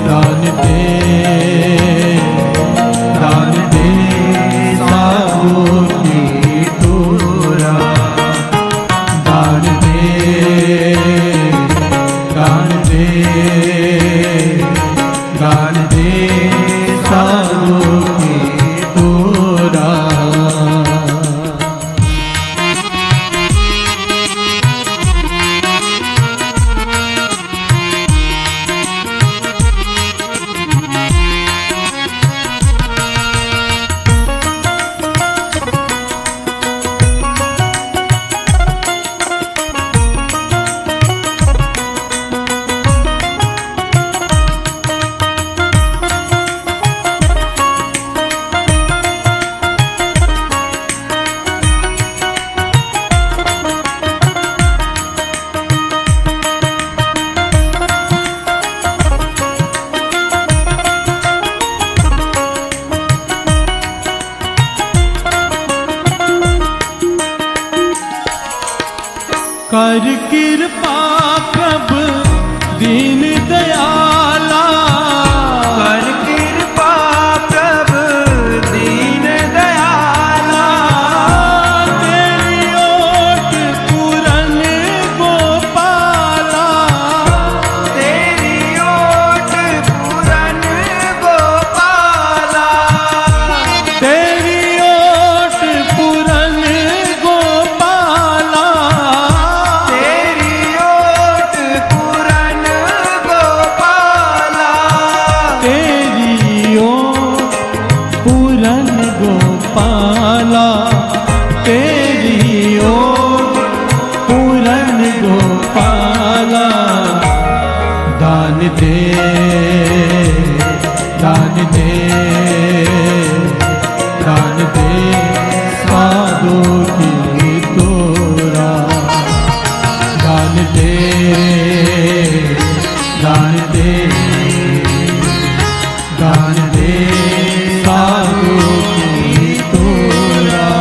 दान दे दान दे साधु की तोरा, दान दे दान दे दान दे साधु की तोरा। कर कृपा प्रभु दीन दयाला, कर कृपा प्रभु दीन दयाला, तेरी ओट पूरन गोपाला, तेरी ओट पूरन गोपाला, तेरी ओट पूरन गोपाला, तेरी ओट पूरन गोपाला, तेरी ओट पूरन गोपाला, तेरी ओट पूरन गोपाला, दान दे दान दे दान दे साधु की तोरा, दान दे दान दे दान दे साधु की तोरा।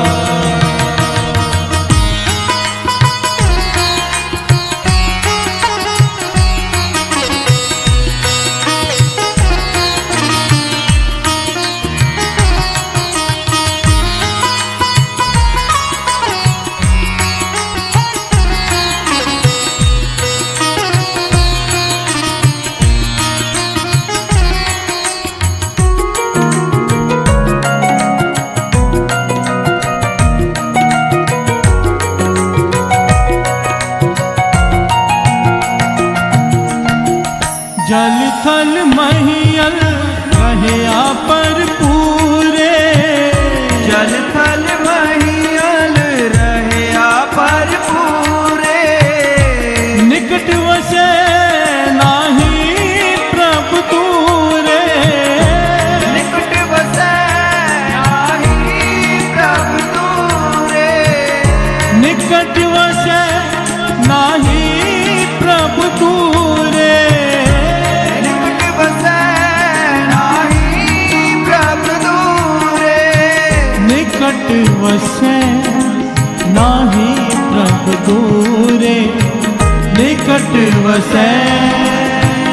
जल थल महियल रहया पर पूरे, जल थल महियल रहया पर पूरे, निकट वसे नाही प्रभु तूरे, निकट बसै नाही प्रभु तूरे, निकट वसे नाही प्रभु तूरे, निकट बसै नाही प्रभु तूरे, निकट वसे नाही प्रभु तूरे, निकट वसे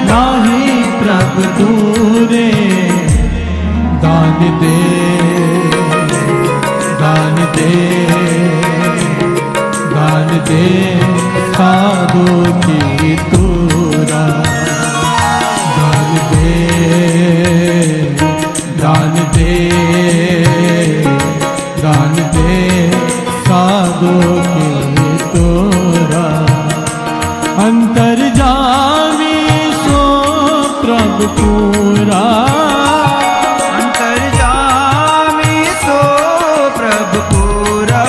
नाही प्रभु तूरे, दान दे दे साधु की तूरा, दान दे साधु की तूरा। अंतर्जामी सो प्रभु पूरा, अंतर्जामी सो प्रभु पूरा,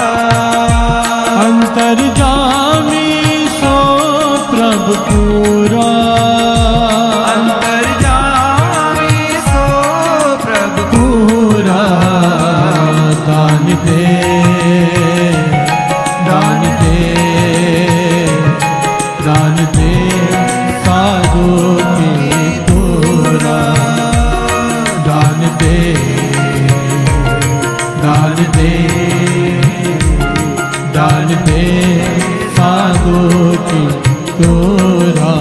अंतर्जामी सो प्रभु पूरा, अंतर्जामी सो प्रभु पूरा। दान दे साधु की तूरा, दान दे साधु की तूरा।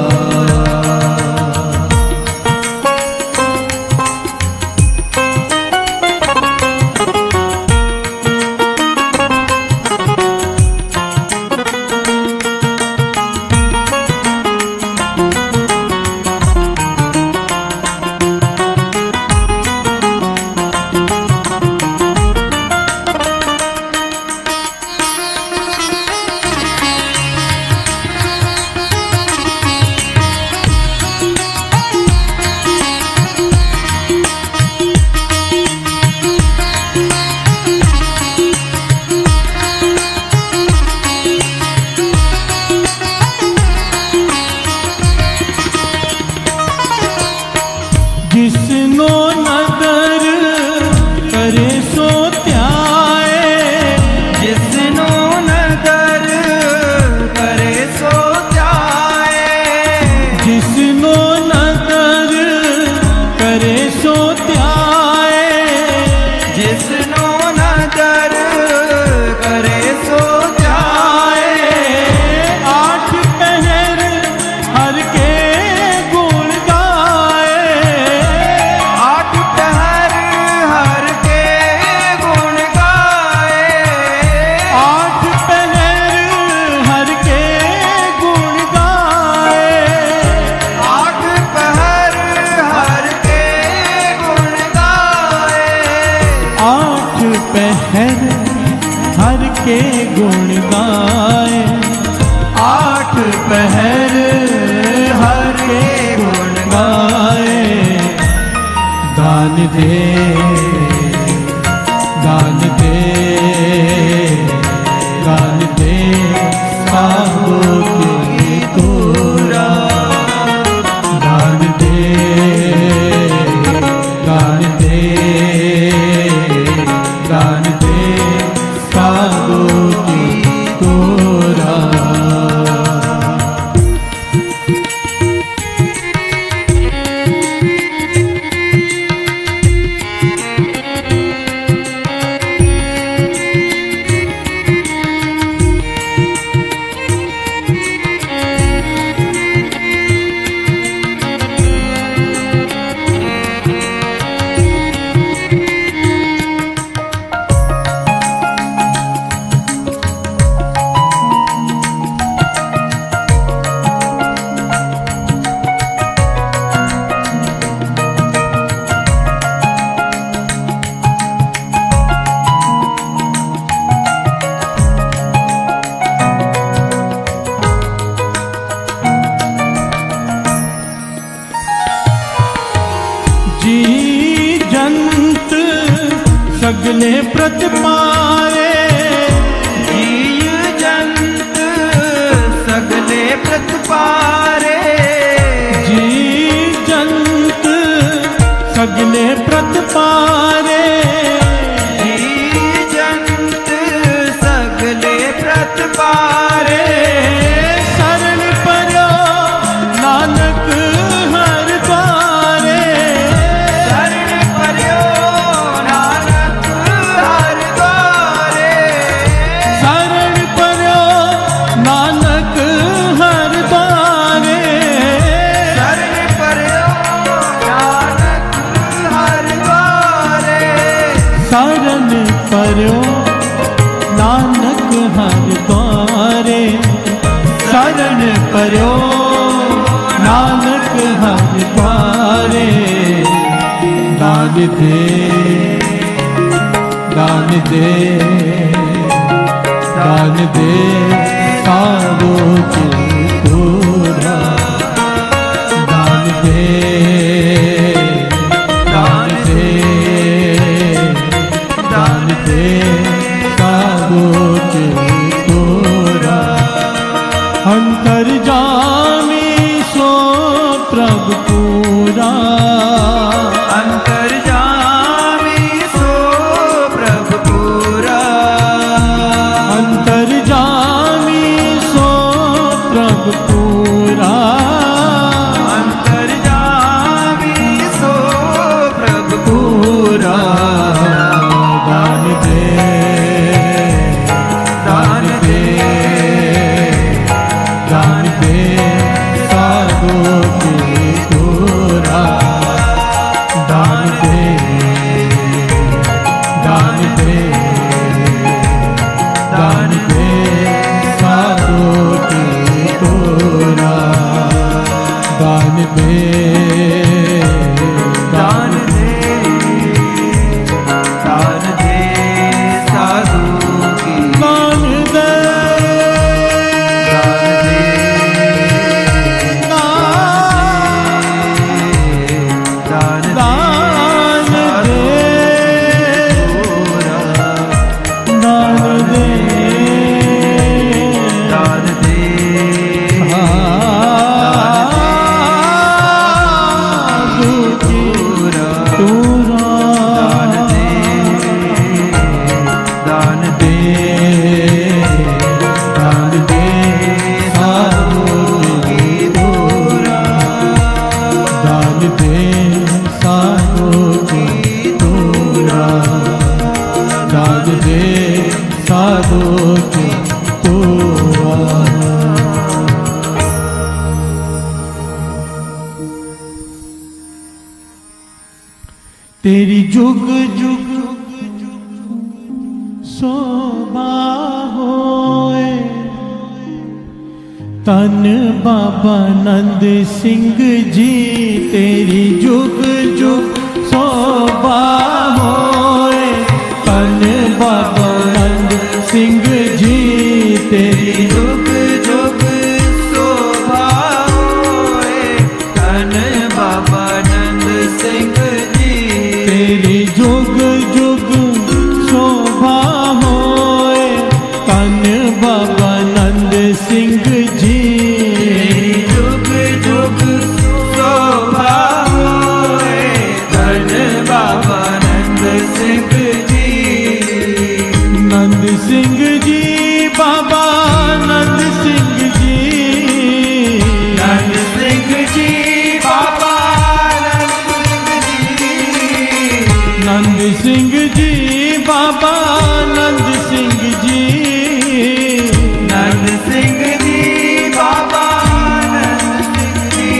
जिसनो नदर करे सो त्याए, जिसनो नदर करे सो त्याए, जिसनो नदर करे सो त्याए, जिसनो नदर करे सो त्याए। आठ पहर हर के गुण गाए, आठ पहर हर के गुण गाए, आठ पहर हर के गुण गाए, आठ पहर हर के गुण गाए, आठ पहर हर के गुण गाए, आठ पहर हर के गुण गाए। दान दे साधु की तूरा, दान दे साधु की तूरा। जी जंत सगले प्रतिपारे, जीव जंत सगले प्रतिपारे, जी जंत सगले प्रतिपारे, जीव जंत सगले प्रतिपारे। शरण पर्यो नानक हर द्वारे, शरण पर्यो नानक हर द्वारे, शरण पर्यो नानक हर द्वारे, शरण पर्यो नानक हर द्वारे, शरण पर्यो नानक हर द्वारे शरण पर्यो नानक हर द्वारे दान दे दान दे दान दे सारो पूरा दान दे दान दे दान दे सारो पूरा अंतर्जामी सो प्रभु पूरा अंतर्जामी सो प्रभु पूरा अंतर्जामी सो प्रभु पूरा अंतर्जामी सो प्रभु पूरा दान दे दान दे दान दे साधु की पूरा दान दे दान दे दान दे साधु की पूरा दान दे दान दे साधु की दान दे दान दान दे दान दे दान दे साधु की पूरा दान दे दान दे दान दे साधु की पूरा दान दे साधु की पूरा दान दे साधु की पूरा तेरी जुग जुग शोभा होए तन बाबा नंद सिंह जी तेरी जुग जुग शोभा होए तन बाबा नंद सिंह जी तेरी जुग जुग शोभा होए धन बाबा नंद सिंह जी तेरी जुग जुग शोभा होए तन बाबा नंद सिंह जी जुग जुग शोभा होए धन बाबा नंद सिंह जी नंद सिंह जी बाबा नंद सिंह जी नंद सिंह जी बाबा नंद सिंह नंद सिंह जी जी बाबा नंद सिंह जी नंद सिंह जी बाबा नंद सिंह जी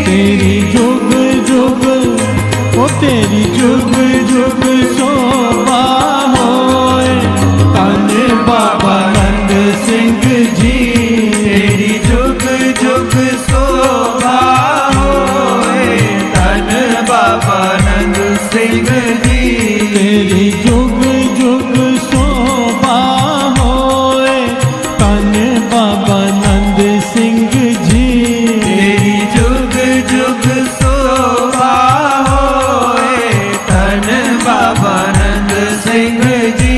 तेरी जुग जुग ओ तेरी जुग जुग शोभा होए तन बाबा नंद सिंह जी तेरी जुग जुग शोभा होए धन बाबा नंद सिंह जी तेरी जुग जुग शोभा होए तन बाबा नंद सिंह जी तेरी जुग जुग शोभा होए धन बाबा नंद सिंह जी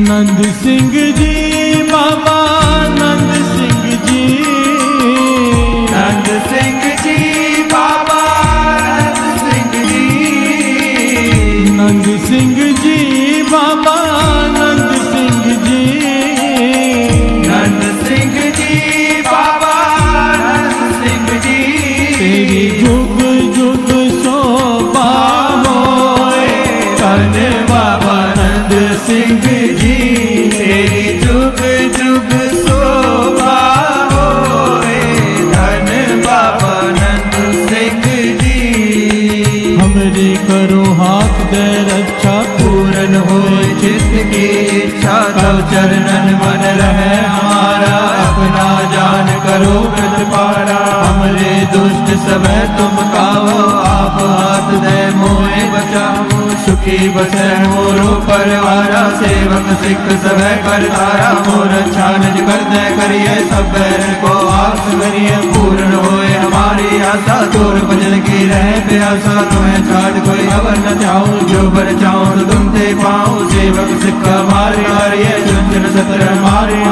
नंद सिंह जी बाबा नंद सिंह जी नंद सिंह जी बाबा नंद सिंह जी नंद सिंह जी बाबा नंद सिंह जी नंद सिंह जी बाबा नंद सिंह जी तेरी जुग जुग शोभा होए धन बाबा नंद सिंह जी तेरी जुग जुग शोभा होए धन बाबा नंद सिंह जी हमरी करो हाथ दे रक्षा पूरन होए चित की इच्छा तब चरणन मन रहे हमारा अपना जान करो प्रतिपारा हमरे दुष्ट सब तुम काहो आप हाथ दे मोहे बचाओ सुखी बसे मोरो परवारा सेवक सिख सब करतारा मोर अच्छा निज कर दे करिए सब बैरन को आप करिए पूर्ण होए हमारी आशा तोर भजन की रहे प्यासा तुम्हें छाड़ कोई खबर न चाहूं जो बर चाहूं तो तुम ते पाऊं सेवक सिख हमारे मारिए झुंझुन सतर हमारे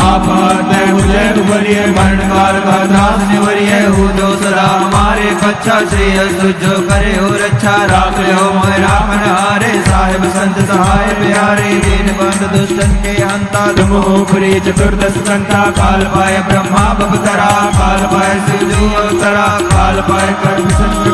आप आते मुझे उबरिए मरण काल का दास निवरिए हो जो सदा हमारे कच्छा श्री जो करे हो रक्षा राख हो मोह रामन हारे साहिब संत सहाय प्यारे दीन बंद दुष्टन के हंता तुम हो प्रिय चतुर्दश संता काल पाए ब्रह्मा बपतरा काल पाए शिवजू अवतरा काल पाए कर्म संत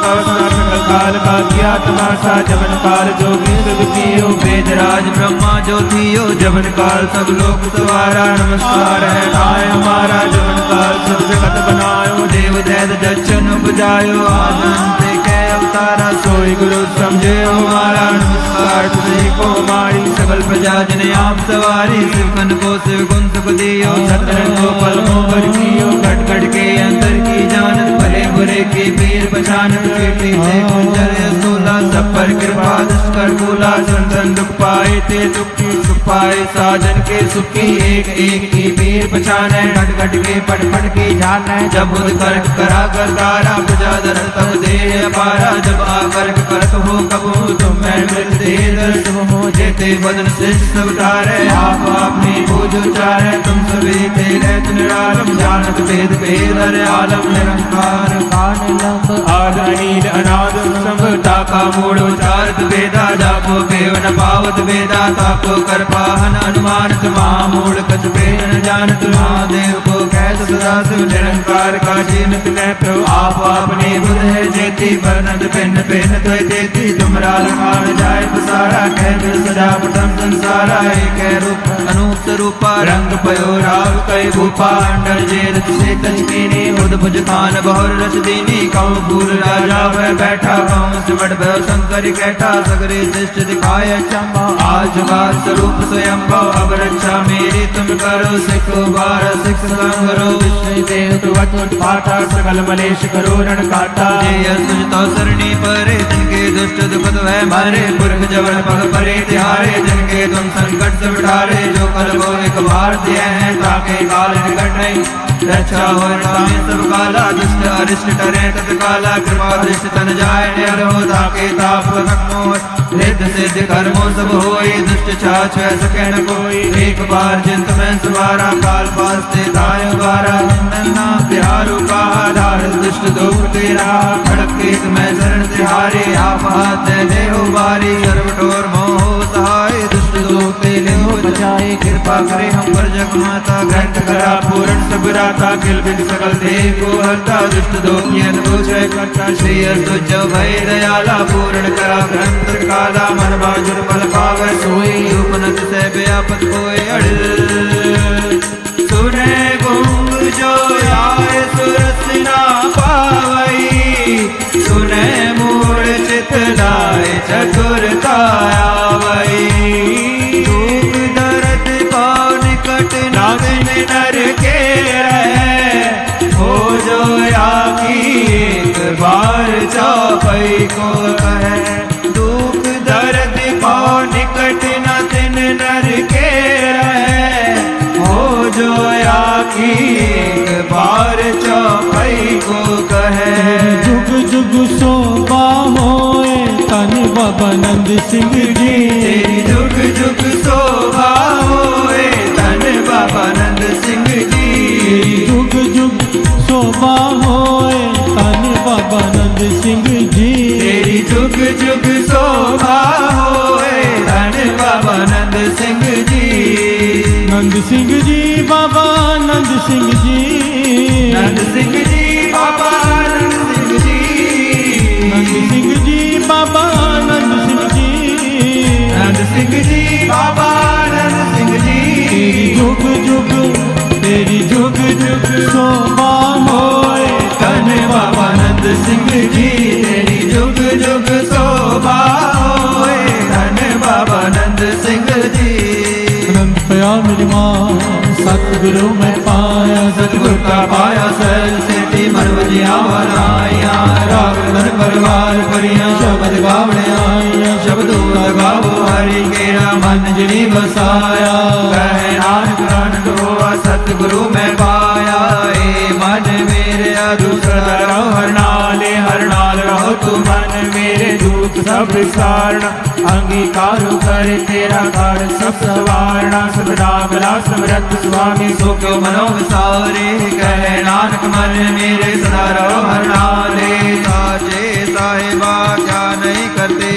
काल का किया तमाशा जबन काल जोगी दुखियो वेदराज ब्रह्मा ज्योतियो जबन काल सब लोक सवारा नमस्कार है नाय हमारा जबन काल सब जगत बनायो देव दैत दक्षन उपजायो आनंद के अवतारा सोई गुरु समझे हमारा नमस्कार तुझे को हमारी सकल प्रजा जने आप सवारी शिवकन को शिव गुण सुख दियो सतरन को पलमों पर कियो घट घट के अंतर की जानत भले बुरे की पीर पहचानत कीर्ति से कुंजर सोला सब पर कृपा दुष्कर कूला संतन दुख पाए ते दुखी सुख पाए साजन के सुखी एक एक की पीर पहचाने घट घट के पट पट की जाने जब बुध कर्क करा कर तारा प्रजा धरन तब दे पारा जब आकर करत हो कबू तुम मैं मृत दे दर्श हो जेते बदन श्रेष्ठ सब तारे आप अपनी पूज उचारे तुम सभी तेरे निरालम जानत भेद भेद हर आलम निरंकार कान लंब आदनील अनाद संभता का मूड उचारत वेदा जापो केवन पावत वेदा ताको कर पाहन अनुमानत महामूल कछ भेद न जानत महादेव को कैस सदा शिव निरंकार का जीनत न प्रभु आप अपने बुध है जेती वर्णत पिन पिन तो देती तुमरा लखान जाय सारा कह सजा प्रथम संसारा एक रूप अनूप रूपा रंग पयो राव कई भूपा अंडर जेर से तचकीनी उद भुज खान बहुर रस दीनी कौ भूल राजा वह बैठा कौ सिमट भय शंकर कैठा सगरे दृष्ट दिखाए चंबा आज बात स्वरूप स्वयं अब रक्षा मेरी तुम करो सिख बार सिख संगरो विष्णु देव वट पाठा सकल मलेश करो रण काटा तो सरणी परे जिनके दुष्ट दुखद है मारे पुरख जबन पग परे तिहारे जिनके तुम संकट से उठारे जो कल को एक बार दिए हैं ताके काल निकट नहीं रक्षा हो सब काला दुष्ट अरिष्ट टरे तत्काला कृपा दृष्टि तन जाए निर हो ताके ताप मोह रिद्ध सिद्ध कर्मों सब होई दुष्ट छाछ सके न कोई एक बार जिंत में सवारा काल पास ते ताय बारा नन्ना प्यारू का आधार दुष्ट दुख तेरा खड़क केत में शरण तिहारे आप हाथ दे हो बारी सर्वटोर मोह सहाय दुष्ट दुख तेरे हो बचाए कृपा करे हम पर जग माता ग्रंथ करा पूर्ण सब राता किल बिद सकल देव को हरता दुष्ट दोखियन पूछे करता श्री अस्तुज भय दयाला पूर्ण करा ग्रंथ काला मन बाजुर बल पावे सोई उपनत से व्यापत कोई अड़ सुने गुंग जो आए सुरसिना पावई सुने मूल चित लाए चतुरता आवई दुख दर्द को निकट नागिन नर के रहे हो जो आखी एक बार चौपई को कहे दुख दर्द को निकट न दिन नर के रहे हो जो आखी एक बार चौपई को कहे जुग जुग शोभा होए तन बाबा नंद सिंह जी तेरी जुग जुग शोभा होए तन बाबा नंद सिंह जी जुग जुग शोभा होए तन बाबा नंद सिंह जी तेरी जुग जुग शोभा होए धन बाबा नंद सिंह जी नंद सिंह जी बाबा नंद सिंह जी नंद सिंह जी बाबा नंद सिंह जी नंद सिंह जी बाबा नंद सिंह जी नंद सिंह जी बाबा नंद सिंह जी तेरी जुग जुग शोभा होए धन बाबा नंद सिंह जी तेरी जुग जुग शोभा होए धन बाबा नंद सिंह जी सतगुरु मैं पाया, सतगुर का पाया सहज सेठी मन वजिया वराइया। राग धन परवार परिया शब्द गावणे आइया। शब्दों लगावो हरि केरा मन जिनी बसाया। कहे नानक आनंद होवा सतगुरु मैं पाया। ए मन मेरे दूसरा रहो हर नाले, हर नाल रहो तू मन मेरे दूत सब विसारण। अंगीकार कर तेरा कार सब सवारना। सदा गला समरथ स्वामी सो क्यों मनो विसारे। कहे नानक मन मेरे सदा रहो हर नाले। साचे साहिबा क्या नहीं करते,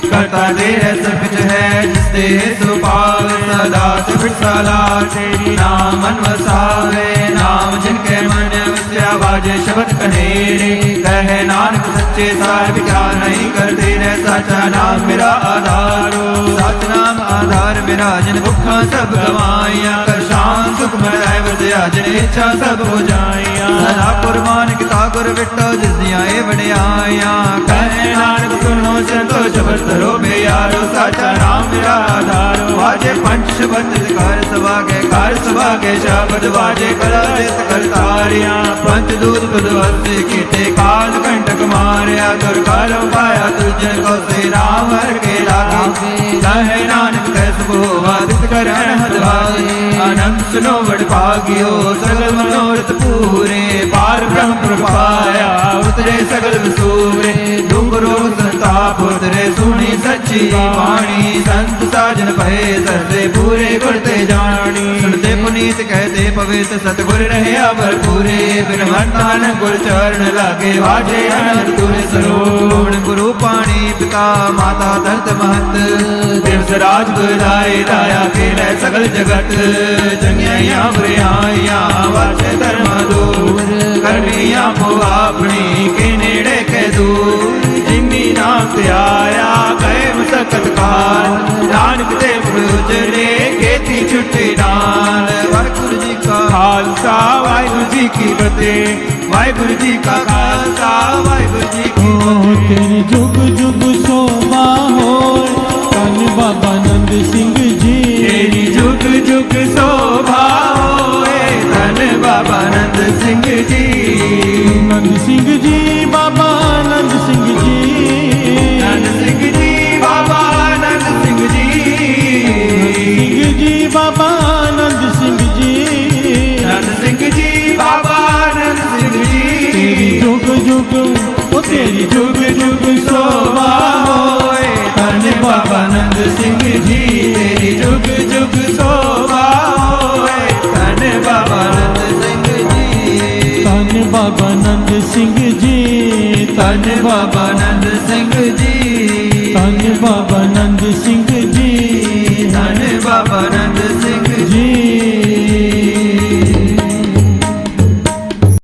करता तेरे सब कुछ है जिसते सुपाव। सदा से फिरसाला तेरी नाम मन वसावे। नाम जिनके मन वस्या बाजे शब्द कनेरे। कहे नानक सच्चे साहिब क्या नहीं करते रे। सच्चा नाम मेरा आधारो, सच नाम आधार मेरा। जिन भुखा सब गवाइया, कर शान सुख मिलाए वजया। जिन इच्छा सब हो जाइया। सदा कुर्बान किता गुर बिटो जिस दिया ए बड़ियाइया। कहे नानक सुनो संतो शब्द धरो बे यारो। सच्चा नाम मेरा आधारो। वाजे पंच शब्द कर सवागे, कर सवागे शब्द वाजे कला देत करतारिया। पंच दूत तुद वस्ते कीते काल कंटक मारिया। दुर्काल पाया तुझन को से राम हर के लागे। कहे नानक कैस वादित करण हदवाए। अनंत सुनो बड़ भाग्यो सगल मनोरथ पूरे। पार ब्रह्म प्रपाया उतरे सगल विसूरे। डूंगरो संताप उतरे सुनी सच्ची वाणी। संत साजन भय सरदे पूरे गुरते जानी। सुनते पुनीत कहते पवित्र सतगुर रहे भरपूरे। बिन वरदान गुर चरण लागे वाजे अनंत तुरे सरोण। गुरु पाणी पिता माता धरत महत। दिवस राज गुराए दाया खेल सगल जगत। चंगिया बुराइया वाचे धर्म दूर। करनिया को अपनी के नेड़े के दूर। जिन्नी नाम ते आया गए मुसकत काल। नानक देव उजड़े खेती छुट्टी नाल। वाहिगुरु जी का खालसा वाहिगुरु जी की फतेह। वाहिगुरु जी का खालसा वाहिगुरु जी की फतेह। तेरी जुग जुग शोभा होए धन बाबा नंद सिंह जी। तेरी जुग जुग शोभा होए धन बाबा नंद सिंह जी। नंद सिंह जी बाबा नंद सिंह जी। नंद सिंह जी बाबा नंद सिंह जी। सिंह जी बाबा नंद सिंह जी। नंद सिंह जी बाबा नंद सिंह जी। तेरी जुग जुग ओ तेरी जुग जुग शोभा होए धन बाबा नंद सिंह जी। तेरी जुग जुग शोभा होए धन बाबा नंद सिंह जी। धन बाबा नंद सिंह जी। धन बाबा नंद सिंह जी। धन बाबा नंद सिंह जी। धन बाबा नंद